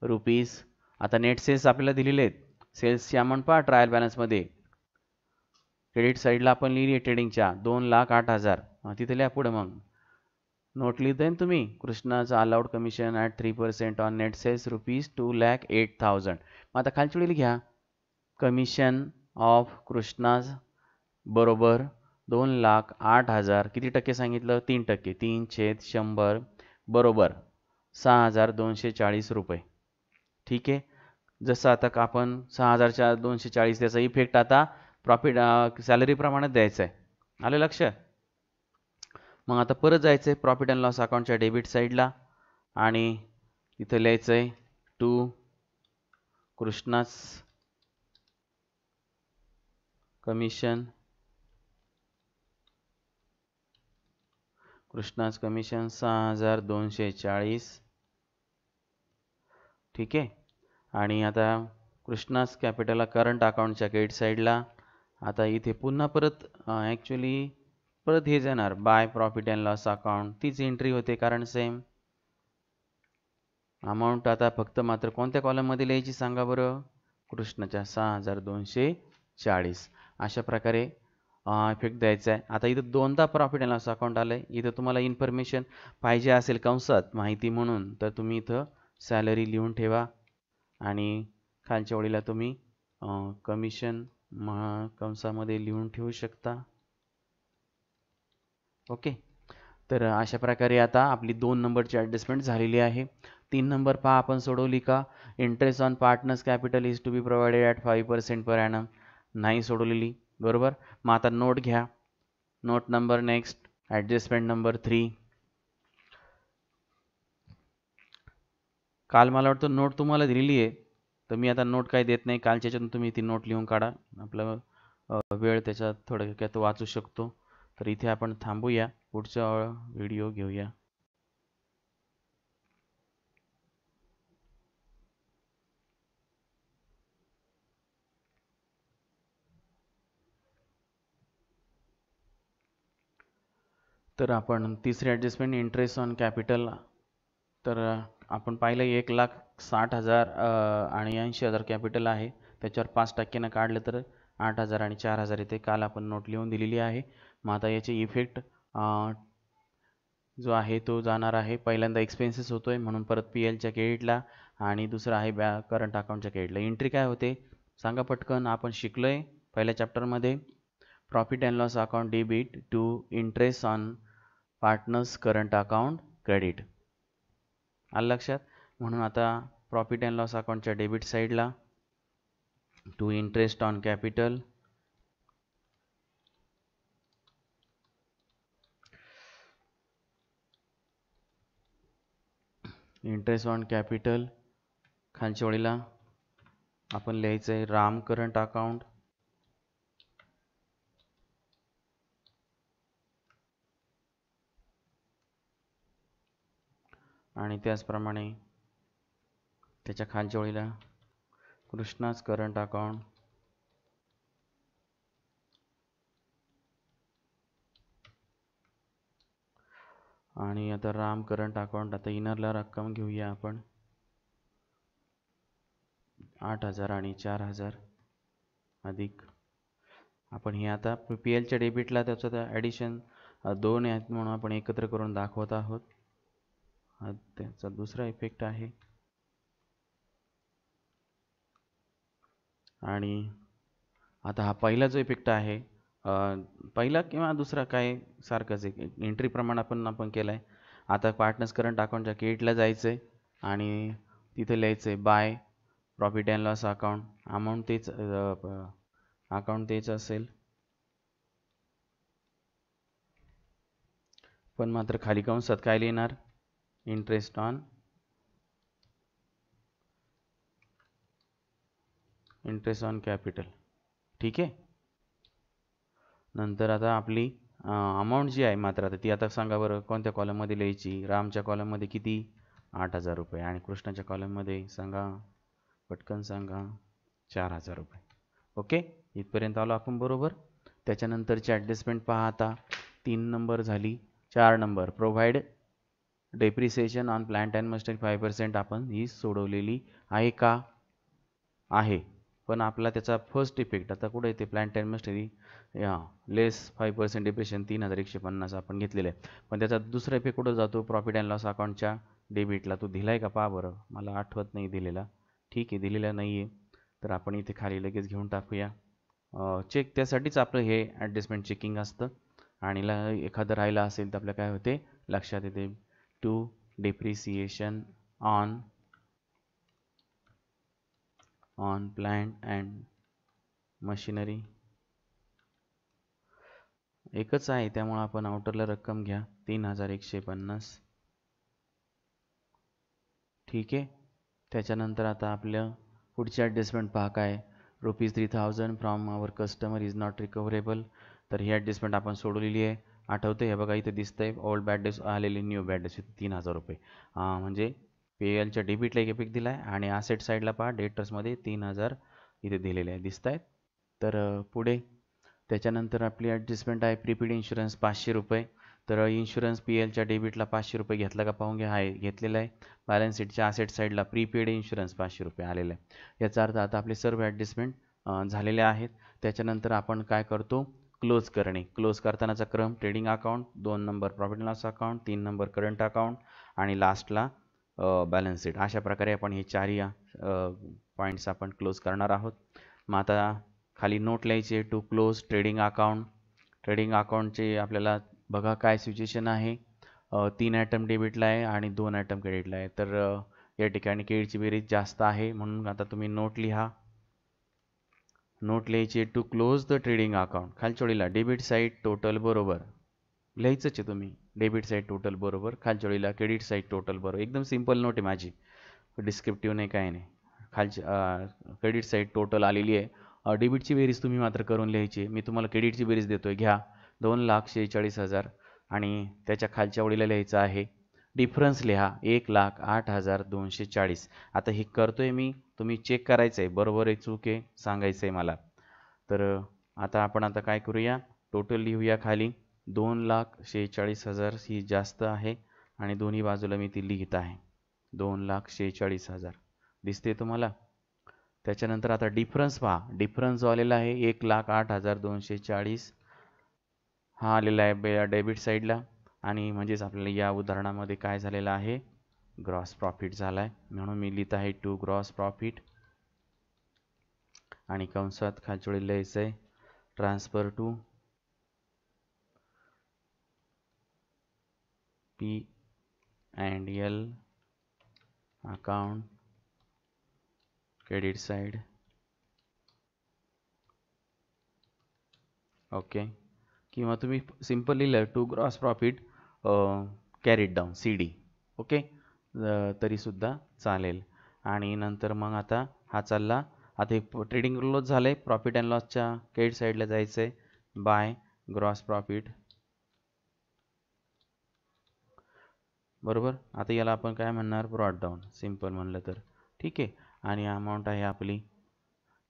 rupees. आता नेट सेल्स आपल्याला दिलेले आहेत, सेल्सची अमाऊंट पहा ट्रायल बॅलन्समध्ये. क्रेडिट साईडला आपण लिहिली आहे ट्रेडिंगच्या 2,08,000, तिथे लिहा पुढे. मग नोट लिहिताय ना तुम्ही, कृष्णाचं allowed commission at 3% on net sales rupees 2,08,000. मग आता खालची वेळी घ्या, कमिशन ऑफ कृष्णाज बरोबर 2,08,000, किती टक्के सांगितलं, 3%, 3/100 बरोबर 6,240 रुपये. ठीक आहे, जसं आता आपण 6,240 त्याचा इफेक्ट आता प्रॉफिट सॅलरी प्रमाणे द्यायचा आहे. आलं लक्ष. मग आता परत जायचं आहे प्रॉफिट अँड लॉस अकाउंटच्या डेबिट साईडला आणि इथं लिहायचं आहे to Krishna's commission, Krishna's commission 6,240. ठीक आहे. आणि आता कृष्णाज कॅपिटलला करंट अकाउंटच्या क्रेडिट साईडला. आता इथे पुन्हा परत ॲक्च्युली परत हे जाणार by profit and loss account, तीच एंट्री होते कारण सेम अमाऊंट. आता फक्त मात्र कोणत्या कॉलममध्ये लिहायची सांगा बरं, कृष्णाच्या 6,240. अशा प्रकारे इफेक्ट द्यायचा आहे. आता इथं दोनदा प्रॉफिट अँड लॉस अकाउंट आलं आहे. इथं तुम्हाला इन्फॉर्मेशन पाहिजे असेल कंसात माहिती म्हणून, तर तुम्ही इथं सॅलरी लिहून ठेवा आणि खालच्या ओळीला तुम्ही कमिशन कंसामध्ये लिहून ठेवू शकता. ओके, तर अशा प्रकारे आता आपली 2 नंबरची ॲडजस्टमेंट झालेली आहे. 3 नंबर पहा आपण सोडवली का, interest on partners capital is to be provided at 5% per annum. नाही सोडवलेली, बरोबर. मग आता नोट घ्या, note number next, adjustment number 3. काल मला वाटतं नोट तुम्हाला दिलेली आहे, तर मी आता नोट काही देत नाही, कालच्या याच्यातून तुम्ही ती नोट लिहून काढा. आपला वेळ त्याच्यात थोडक्यात वाचू शकतो. तर इथे आपण थांबूया, पुढचा व्हिडिओ घेऊया. तर आपण तिसरी ॲडजस्टमेंट इंटरेस्ट ऑन कॅपिटल. तर आपण पाहिलं 1,60,000 आणि 80,000 कॅपिटल आहे, त्याच्यावर 5% काढलं तर 8,000 आणि 4,000 येते. काल आपण नोट लिहून दिलेली आहे. मग आता याचे इफेक्ट जो आहे तो जाणार आहे, पहिल्यांदा एक्सपेन्सेस होतोय म्हणून परत PLच्या क्रेडिटला आणि दुसरं आहे करंट अकाउंटच्या क्रेडिटला. एंट्री काय होते सांगा पटकन, आपण शिकलोय पहिल्या चॅप्टरमध्ये, profit and loss account debit to interest on partners current account credit. आलं लक्षात. म्हणून आता प्रॉफिट अँड लॉस अकाउंटच्या डेबिट साईडला to interest on capital, interest on capital, खालच्या ओळीला आपण लिहायचं आहे राम करंट अकाउंट आणि त्याचप्रमाणे त्याच्या खालच्या ओळीला कृष्णाज करंट अकाउंट आणि आता राम करंट अकाउंट. आता इनरला रक्कम घेऊया आपण 8,000 आणि 4,000 अधिक. आपण हे आता PLच्या डेबिटला त्याचं ॲडिशन 2 आहेत म्हणून आपण एकत्र करून दाखवत आहोत. हा त्याचा दुसरा इफेक्ट आहे. आणि आता हा पहिला जो इफेक्ट आहे, पहिला किंवा दुसरा काय सारखंच आहे, एंट्री प्रमाण आपण केलं आहे. आता पार्टनर्स करंट अकाउंटच्या क्रेडिटला जायचं आहे आणि तिथे लिहायचं आहे bye profit and loss account. Amount तेच, अकाउंट तेच असेल, पण मात्र खाली कंसात काय लिहिणार, इंटरेस्ट ऑन कॅपिटल. ठीक आहे. नंतर आता आपली अमाऊंट जी आहे मात्र आता ती आता सांगा बरं कोणत्या कॉलममध्ये लिहायची. रामच्या कॉलममध्ये किती, 8,000 रुपये, आणि कृष्णाच्या कॉलममध्ये सांगा, पटकन सांगा, 4,000 रुपये. ओके, इथपर्यंत आलो आपण बरोबर. त्याच्यानंतरची ॲडजस्टमेंट पहा आता. 3 नंबर झाली. 4 number provide depreciation on plant and machinery 5% आपण ही सोडवलेली आहे का, आहे. पण आपला त्याचा फर्स्ट इफेक्ट आता कुठे येते, plant and machinery less 5% depression 3,150 आपण घेतलेलं आहे. पण त्याचा दुसरा इफेक्ट कुठं जातो, प्रॉफिट अँड लॉस अकाउंटच्या डेबिटला. तो दिला आहे का पहा बरं, मला आठवत नाही दिलेला. ठीक आहे, दिलेला नाही आहे, तर आपण इथे खाली लगेच घेऊन टाकूया चेक. त्यासाठीच आपलं हे ॲडजस्टमेंट चेकिंग असतं. आणि एखादं राहिलं असेल तर आपलं काय होते लक्षात येते, to depreciation on plant and machinery एकच आहे, त्यामुळे आपण आउटरला रक्कम घ्या 3,150. ठीक आहे. त्याच्यानंतर आता आपलं पुढची ॲडजस्टमेंट पहा काय, ₹3,000 from our customer is not recoverable. तर ही ॲडजस्टमेंट आपण सोडवलेली आहे. आठवते हे बघा, इथे दिसतंय ओल्ड बॅड डेस आलेली न्यू बॅड डेस 3,000 रुपये. म्हणजे पे एलच्या डेबिटला एक इफेक्ट दिला आहे आणि ॲसेट साईडला पहा डेटर्समध्ये 3,000 इथे दिलेले आहे, दिसत आहेत. तर पुढे त्याच्यानंतर आपली ॲडजस्टमेंट आहे प्रीपेड इन्शुरन्स 500 रुपये. तर इन्शुरन्स पी एलच्या डेबिटला 500 रुपये घेतला का पाहून घ्या, आहे घेतलेला आहे. बॅलन्स शीटच्या असेट साईडला प्रीपेड इन्शुरन्स 500 रुपये आलेला आहे. याचा अर्थ आता आपले सर्व ॲडजस्टमेंट झालेले आहेत. त्याच्यानंतर आपण काय करतो, क्लोज करणे. क्लोज करतानाचा क्रम, trading account, 2 number profit loss account, 3 number current account आणि लास्टला बॅलन्स शीट. अशा प्रकारे आपण हे चारही पॉईंट्स आपण क्लोज करणार आहोत. मग आता खाली नोट लिहायची to close trading account. Trading अकाउंटचे आपल्याला बघा काय सिच्युएशन आहे, 3 आयटम डेबिटला आहे आणि 2 आयटम क्रेडिटला आहे. तर या ठिकाणी क्रेडिटची बेरीज जास्त आहे, म्हणून आता तुम्ही नोट लिहा. नोट लिहायची to close the trading account. खालच्या ओळीला डेबिट साईड टोटल बरोबर लिहायचंच आहे तुम्ही, डेबिट साईड टोटल बरोबर, खालच्या ओळीला क्रेडिट साईड टोटल बरोबर. एकदम सिंपल नोट आहे माझी, डिस्क्रिप्टिव्ह नाही काय नाही. खालची क्रेडिट साईड टोटल आलेली आहे. डेबिटची बेरीज तुम्ही मात्र करून लिहायची. मी तुम्हाला क्रेडिटची बेरीज देतोय, घ्या 2,46,000 आणि त्याच्या खालच्या ओळीला लिहायचं आहे डिफरन्स लिहा 1,08,240. आता हे करतोय मी, तुम्ही चेक करायचं आहे बरोबर आहे चूक आहे सांगायचं आहे मला. तर आता आपण आता काय करूया, टोटल लिहूया खाली. 2,46,000 ही जास्त आहे आणि दोन्ही बाजूला मी ती लिहित आहे 2,46,000 दिसते तुम्हाला. त्याच्यानंतर आता डिफरन्स पहा, डिफरन्स जो आलेला आहे 1,08,240 हा आलेला आहे डेबिट साईडला. आणि म्हणजेच आपल्याला या उदाहरणामध्ये काय झालेलं आहे, ग्रॉस प्रॉफिट झाला आहे. म्हणून मी लिहित आहे टू ग्रॉस प्रॉफिट आणि कंसात खालच्या वेळी लिहायचं आहे transfer to P and L account credit side. Okay, किंवा तुम्ही सिंपल लिहिलं to gross profit carried down CD. Okay, तरीसुद्धा चालेल. आणि नंतर मग आता हा चालला, आता एक ट्रेडिंग क्लोज झालं आहे, प्रॉफिट अँड लॉसच्या क्रेडिट साईडला जायचं आहे बाय ग्रॉस प्रॉफिट बरोबर. आता याला आपण काय म्हणणार, ब्रॉड डाऊन सिंपल म्हणलं तर. ठीक आहे, आणि अमाऊंट आहे आपली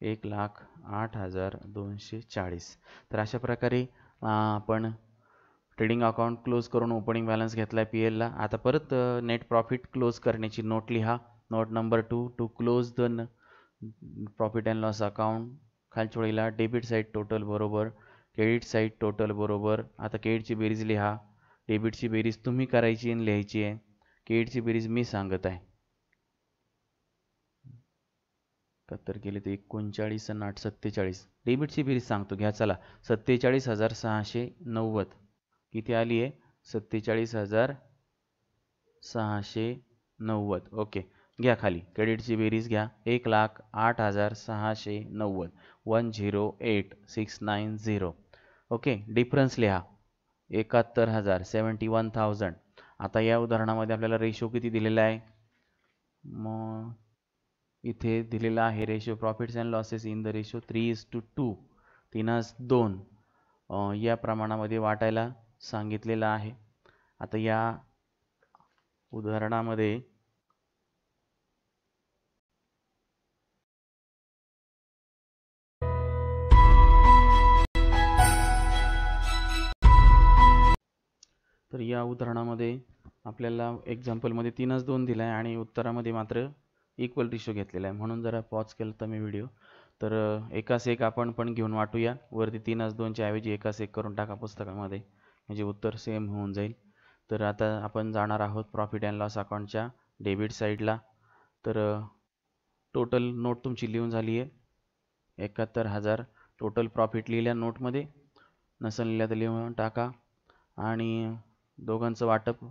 1,08,240. तर अशा प्रकारे आपण ट्रेडिंग अकाउंट क्लोज करून ओपनिंग बॅलन्स घेतला आहे PLला. आता परत नेट प्रॉफिट क्लोज करण्याची नोट लिहा. Note number 2, to close the profit and loss account. खालच्या वेळेला डेबिट साईड टोटल बरोबर, क्रेडिट साईड टोटल बरोबर. आता क्रेडिटची बेरीज लिहा, डेबिटची बेरीज तुम्ही करायची आणि लिहायची आहे, क्रेडिटची बेरीज मी सांगत आहे. 71 केले तर 39 आणि 8 47. डेबिटची बेरीज सांगतो घ्या चला. 47,690 किती आली आहे? 47,690. ओके, घ्या खाली क्रेडिटची बेरीज घ्या. 1,08,690 108,690. ओके, डिफरन्स लिहा 71,000 71,000. आता या उदाहरणामध्ये आपल्याला रेशो किती दिलेला आहे? मग इथे दिलेला आहे ratio profits and losses in the ratio 3:2 3:2 या प्रमाणामध्ये वाटायला सांगितलेलं आहे. आता या उदाहरणामध्ये तर या उदाहरणामध्ये आपल्याला एक्झाम्पलमध्ये 3:2 दिला आहे आणि उत्तरामध्ये मात्र इक्वल रेशो घेतलेला आहे. म्हणून जरा पॉज केलं तर मी व्हिडिओ. तर एकास एक आपण पण घेऊन वाटूया. वरती 3:2च्या ऐवजी एकास एक करून टाका पुस्तकामध्ये, म्हणजे उत्तर सेम होऊन जाईल. तर आता आपण जाणार आहोत प्रॉफिट अँड लॉस अकाउंटच्या डेबिट साईडला. तर टोटल नोट तुमची लिहून झाली आहे 71,000. टोटल प्रॉफिट लिहिल्या नोटमध्ये, नसेल लिहिल्या तर लिहून टाका. आणि दोघांचं वाटप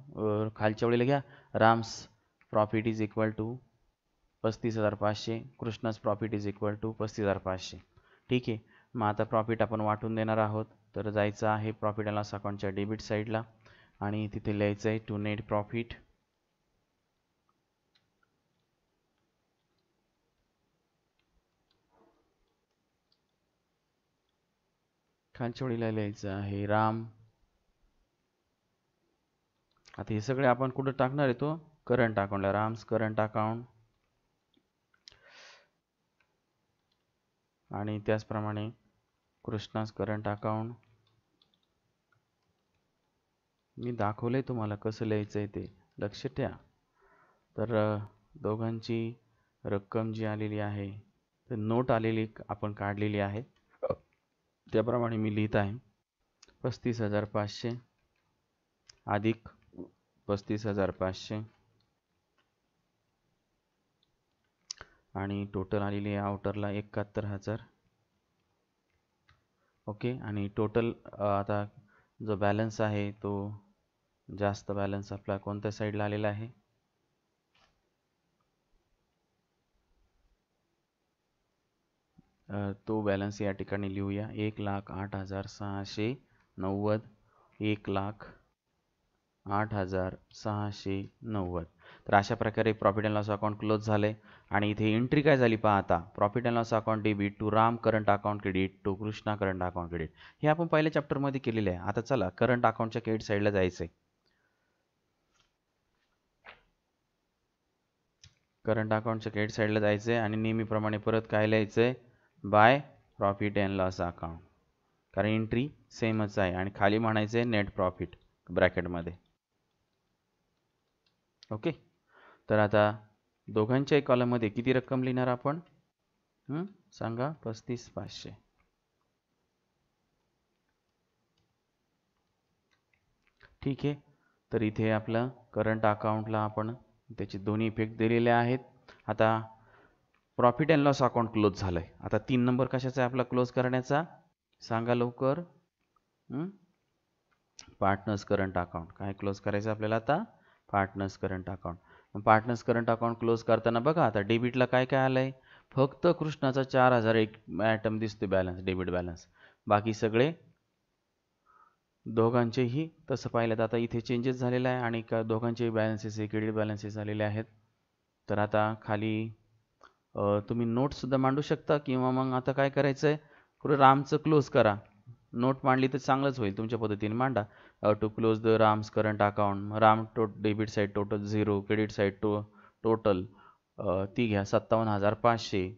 खालच्या वेळेला घ्या. Ram's profit is equal to 35,500. Krishna's profit is equal to 35,500. ठीक आहे, मग आता प्रॉफिट आपण वाटून देणार आहोत. तर जायचं आहे प्रॉफिट अँड लॉस अकाउंटच्या डेबिट साईडला आणि तिथे लिहायचं आहे टू नेट प्रॉफिट. खालच्या वेळेला लिहायचं आहे राम. आता हे सगळे आपण कुठं टाकणार आहे? तो करंट अकाउंटला. Ram's current account. आणि त्याचप्रमाणे कृष्णास करंट अकाउंट. मी दाखवलंय तुम्हाला कसं लिहायचं आहे ते, लक्ष ठेवा. तर दोघांची रक्कम जी आलेली आहे, तर नोट आलेली आपण काढलेली आहे त्याप्रमाणे मी लिहित आहे. 35,500 अधिक 35,500 आणि टोटल आलेली आहे आउटरला 71,000. ओके, आणि टोटल आता जो बॅलन्स आहे तो जास्त बॅलन्स आपला कोणत्या साईडला आलेला आहे? तो बॅलन्स या ठिकाणी लिहूया. 1,08,690 1,08,690. तर अशा प्रकारे profit and loss account close झाले. आणि इथे एंट्री काय झाली पहा. आता profit and loss account debit to Ram current account credit to Krishna current account credit. हे आपण पहिल्या चॅप्टरमध्ये केलेले आहे. आता चला करंट अकाउंटच्या क्रेडिट साईडला जायचंय. करंट अकाउंटच्या क्रेडिट साईडला जायचंय आणि नेहमीप्रमाणे परत काय लिहायचंय? Bye profit and loss account, कारण एंट्री सेमच आहे. आणि खाली म्हणायचंय नेट प्रॉफिट ब्रॅकेटमध्ये. ओके, तर आता दोघांच्याही कॉलममध्ये किती रक्कम लिहिणार आपण? सांगा. 35,500. ठीक आहे, तर इथे आपलं करंट अकाउंटला आपण त्याचे दोन्ही इफेक्ट दिलेले आहेत. आता profit and loss account close झालंय. आता 3 नंबर कशाचा आहे आपला क्लोज करण्याचा? सांगा लवकर. Partners current account. काय क्लोज करायचं आपल्याला आता? Partners current account. Partners current account close करताना बघा आता डेबिटला काय काय आलंय? फक्त कृष्णाचा 4,000 एक आयटम दिसतोय बॅलन्स, डेबिट बॅलन्स. बाकी सगळे दोघांचेही तसं पाहिलं तर आता इथे चेंजेस झालेला आहे आणि दोघांचेही बॅलन्सेस हे क्रेडिट बॅलन्सेस झालेले आहेत. तर आता खाली तुम्ही नोटसुद्धा मांडू शकता किंवा मग आता काय करायचं आहे? पुढे रामचं क्लोज करा. नोट मांडली तर चांगलंच होईल, तुमच्या पद्धतीने मांडा. To close the Ram's current account. Ram debit side total 0, credit side total ती घ्या 57,500.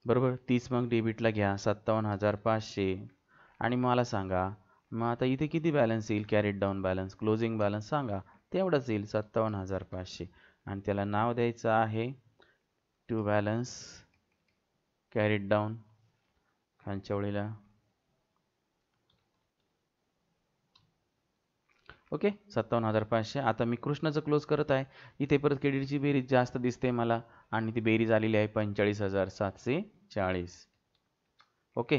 बरोबर, 30 मग डेबिटला घ्या 57,500. आणि मला सांगा मग आता इथे किती बॅलन्स येईल? Carried down balance, closing balance सांगा. तेवढंच येईल 57,500. आणि त्याला नाव द्यायचं आहे टू बॅलन्स कॅरीड डाऊन. खालच्या वेळेला ओके, 57,500. आता मी कृष्णाचं क्लोज करत आहे. इथे परत क्रेडिटची बेरीज जास्त दिसते मला आणि ती बेरीज आलेली आहे 45,740. ओके,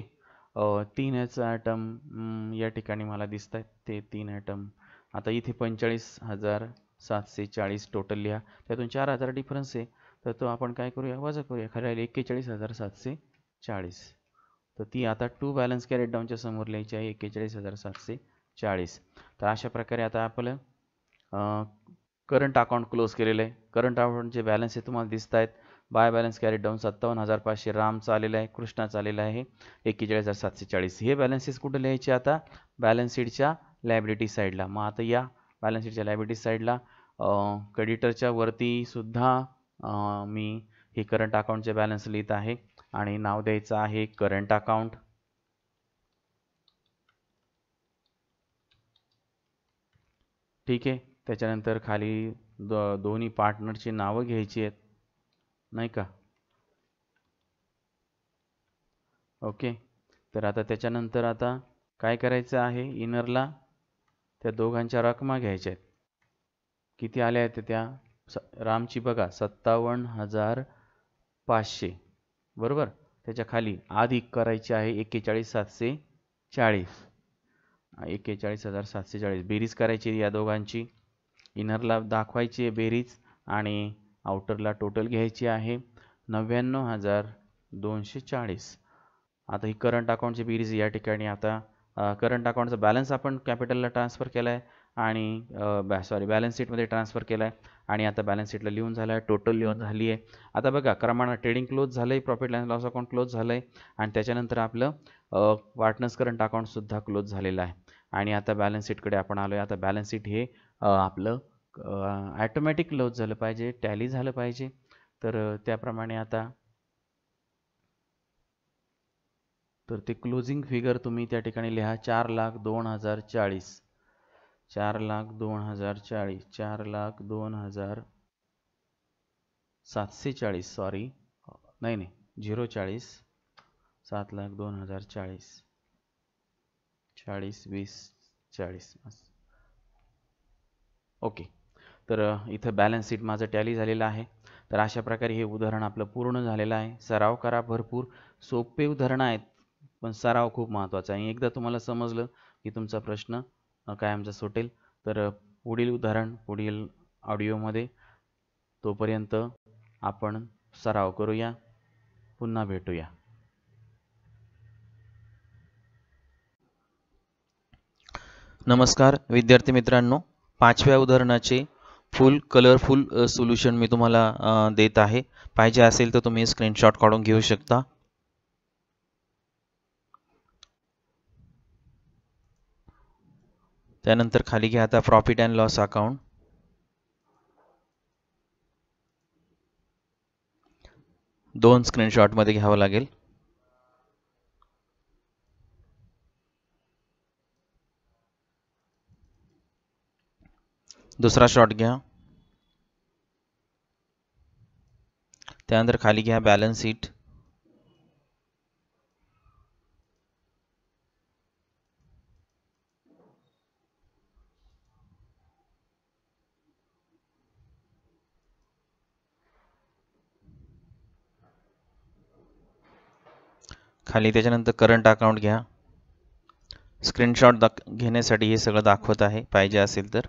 3च आयटम या ठिकाणी मला दिसत आहेत, ते 3 आयटम. आता इथे 45,740 टोटल लिहा, त्यातून 4,000 डिफरन्स आहे, तर तो आपण काय करूया, वजा करूया. खरं राहील 41,740. तर ती आता टू बॅलन्स कॅरेट डाऊनच्या समोर लिहायची आहे, 41,740. तर अशा प्रकारे आता आपलं करंट अकाउंट क्लोज केलेलं आहे. करंट अकाउंटचे बॅलन्स हे तुम्हाला दिसत आहेत. बाय बॅलन्स कॅरेट डाऊन 57,500 रामचा आलेला आहे, कृष्णाचा आलेला आहे 41,740. हे बॅलन्सेस कुठे लिहायचे आता, बॅलन्स शीटच्या लायबिलिटी साईडला. मग आता या बॅलन्स शीटच्या लायबिलिटी साईडला क्रेडिटरच्या वरती सुद्धा मी हे करंट अकाउंटचे बॅलन्स लिहित आहे आणि नाव द्यायचं आहे करंट अकाउंट. ठीक आहे, त्याच्यानंतर खाली दोन्ही पार्टनरची नावं घ्यायची आहेत, नाही का. ओके, तर आता त्याच्यानंतर आता काय करायचं आहे, इनरला त्या दोघांच्या रकमा घ्यायच्या आहेत. किती आल्या आहेत त्या, रामची बघा 57,500 बरोबर. त्याच्या खाली अधिक करायची आहे 41,740. 41,740 बेरीज करायची या दोघांची, इनरला दाखवायची आहे बेरीज आणि आउटरला टोटल घ्यायची आहे 99,240. आता ही करंट अकाउंटची बेरीज या ठिकाणी. आता करंट अकाउंटचा बॅलन्स आपण कॅपिटलला ट्रान्सफर केला आहे आणि बॅलन्स शीटमध्ये ट्रान्सफर केला आहे आणि आता बॅलन्स शीटला लिहून झाला आहे, टोटल लिहून झाली आहे. आता बघा क्रमानं ट्रेडिंग क्लोज झालं आहे, profit and loss account close झालं आहे आणि त्याच्यानंतर आपलं पार्टनर्स करंट अकाउंटसुद्धा क्लोज झालेलं आहे. आणि आता बॅलन्स शीटकडे आपण आलो आहे. आता बॅलन्स शीट हे आपलं ॲटोमॅटिक क्लोज झालं पाहिजे, टॅली झालं पाहिजे. तर त्याप्रमाणे आता तर ते क्लोजिंग फिगर तुम्ही त्या ठिकाणी लिहा 4,02,040. 4,02,040, 4,02,740, सॉरी नाही 040, 7,02,040, 40, 20, 40. ओके, तर इथं बॅलन्स शीट माझं टॅली झालेलं आहे. तर अशा प्रकारे हे उदाहरण आपलं पूर्ण झालेलं आहे. सराव करा भरपूर. सोपे उदाहरणं आहेत, पण सराव खूप महत्त्वाचा आहे. एकदा तुम्हाला समजलं की तुमचा प्रश्न कायमचा सुटेल. तर पुढील उदाहरण पुढील ऑडिओमध्ये. तोपर्यंत आपण सराव करूया. पुन्हा भेटूया. नमस्कार विद्यार्थी मित्रांनो, 5व्या उदाहरणाचे फुल कलरफुल सोल्युशन मी तुम्हाला देत आहे. पाहिजे असेल तर तुम्ही स्क्रीनशॉट काढून घेऊ शकता. त्यानंतर खाली घ्या आता प्रॉफिट अँड लॉस अकाउंट. दोन स्क्रीनशॉट मध्ये घ्यावं लागेल. दुसरा शॉट घ्या. त्यानंतर खाली घ्या बॅलन्स शीट. खाली त्याच्यानंतर करंट अकाउंट घ्या. स्क्रीनशॉट घेण्यासाठी हे सगळं दाखवत आहे, पाहिजे असेल तर.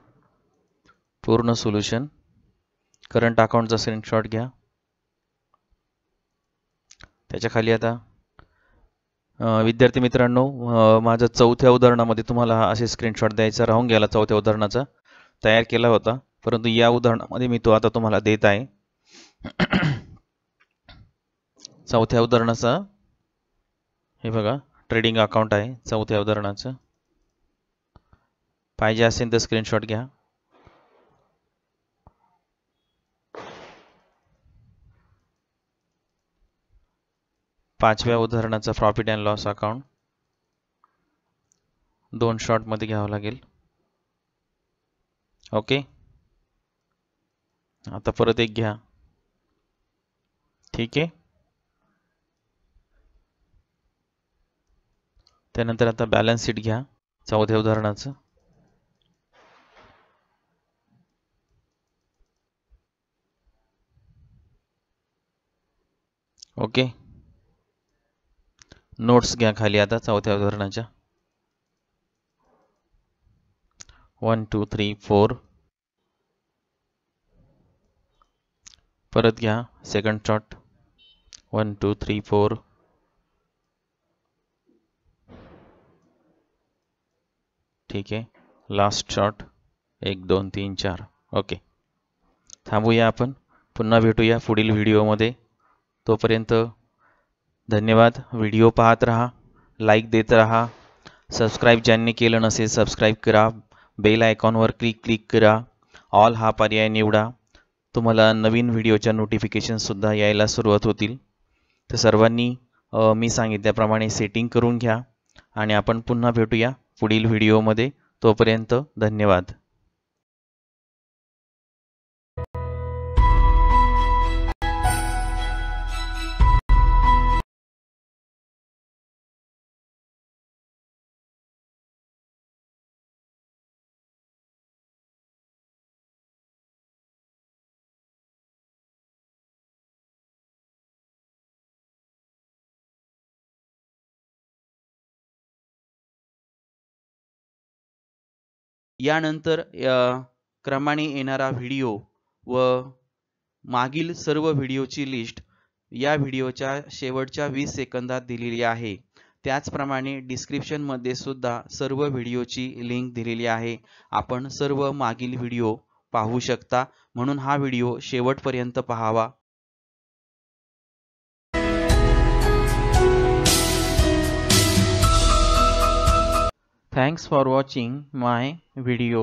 पूर्ण सोल्युशन करंट अकाउंटचा स्क्रीनशॉट घ्या. त्याच्या खाली आता विद्यार्थी मित्रांनो, माझं चौथ्या उदाहरणामध्ये तुम्हाला असे स्क्रीनशॉट द्यायचा राहून गेला. चौथ्या उदाहरणाचा तयार केला होता, परंतु या उदाहरणामध्ये मी तो आता तुम्हाला देत आहे. चौथ्या उदाहरणाचा हे बघा ट्रेडिंग अकाउंट आहे चौथ्या उदाहरणाचं. पाहिजे असेल तर स्क्रीनशॉट घ्या. पाचव्या उदाहरणाचा profit and loss account 2 shot मध्ये घ्यावं लागेल. ओके, आता परत एक घ्या. ठीक आहे, त्यानंतर आता बॅलन्स शीट घ्या चौथ्या उदाहरणाचं. ओके, नोट्स घ्या खाली आता चौथ्या उदाहरणाच्या. 1 2 3 4. परत घ्या सेकंड शॉट. 1 2 3 4. ठीक आहे, लास्ट शॉट 1 2 3 4. ओके, थांबूया आपण, पुन्हा भेटूया पुढील व्हिडिओमध्ये. तोपर्यंत धन्यवाद. व्हिडिओ पाहत रहा, लाईक देत रहा, सबस्क्राईब ज्यांनी केलं नसेल सबस्क्राईब करा, बेल आयकॉनवर क्लिक करा, ऑल हा पर्याय निवडा. तुम्हाला नवीन व्हिडिओच्या नोटिफिकेशनसुद्धा यायला सुरुवात होतील. तर सर्वांनी मी सांगितल्याप्रमाणे सेटिंग करून घ्या आणि आपण पुन्हा भेटूया पुढील व्हिडिओमध्ये. तोपर्यंत धन्यवाद. यानंतर क्रमाने येणारा व्हिडिओ व मागील सर्व व्हिडिओची लिस्ट या व्हिडिओच्या शेवटच्या 20 सेकंदात दिलेली आहे. त्याचप्रमाणे डिस्क्रिप्शनमध्ये सुद्धा सर्व व्हिडिओची लिंक दिलेली आहे. आपण सर्व मागील व्हिडिओ पाहू शकता, म्हणून हा व्हिडिओ शेवटपर्यंत पाहावा. Thanks for watching my video.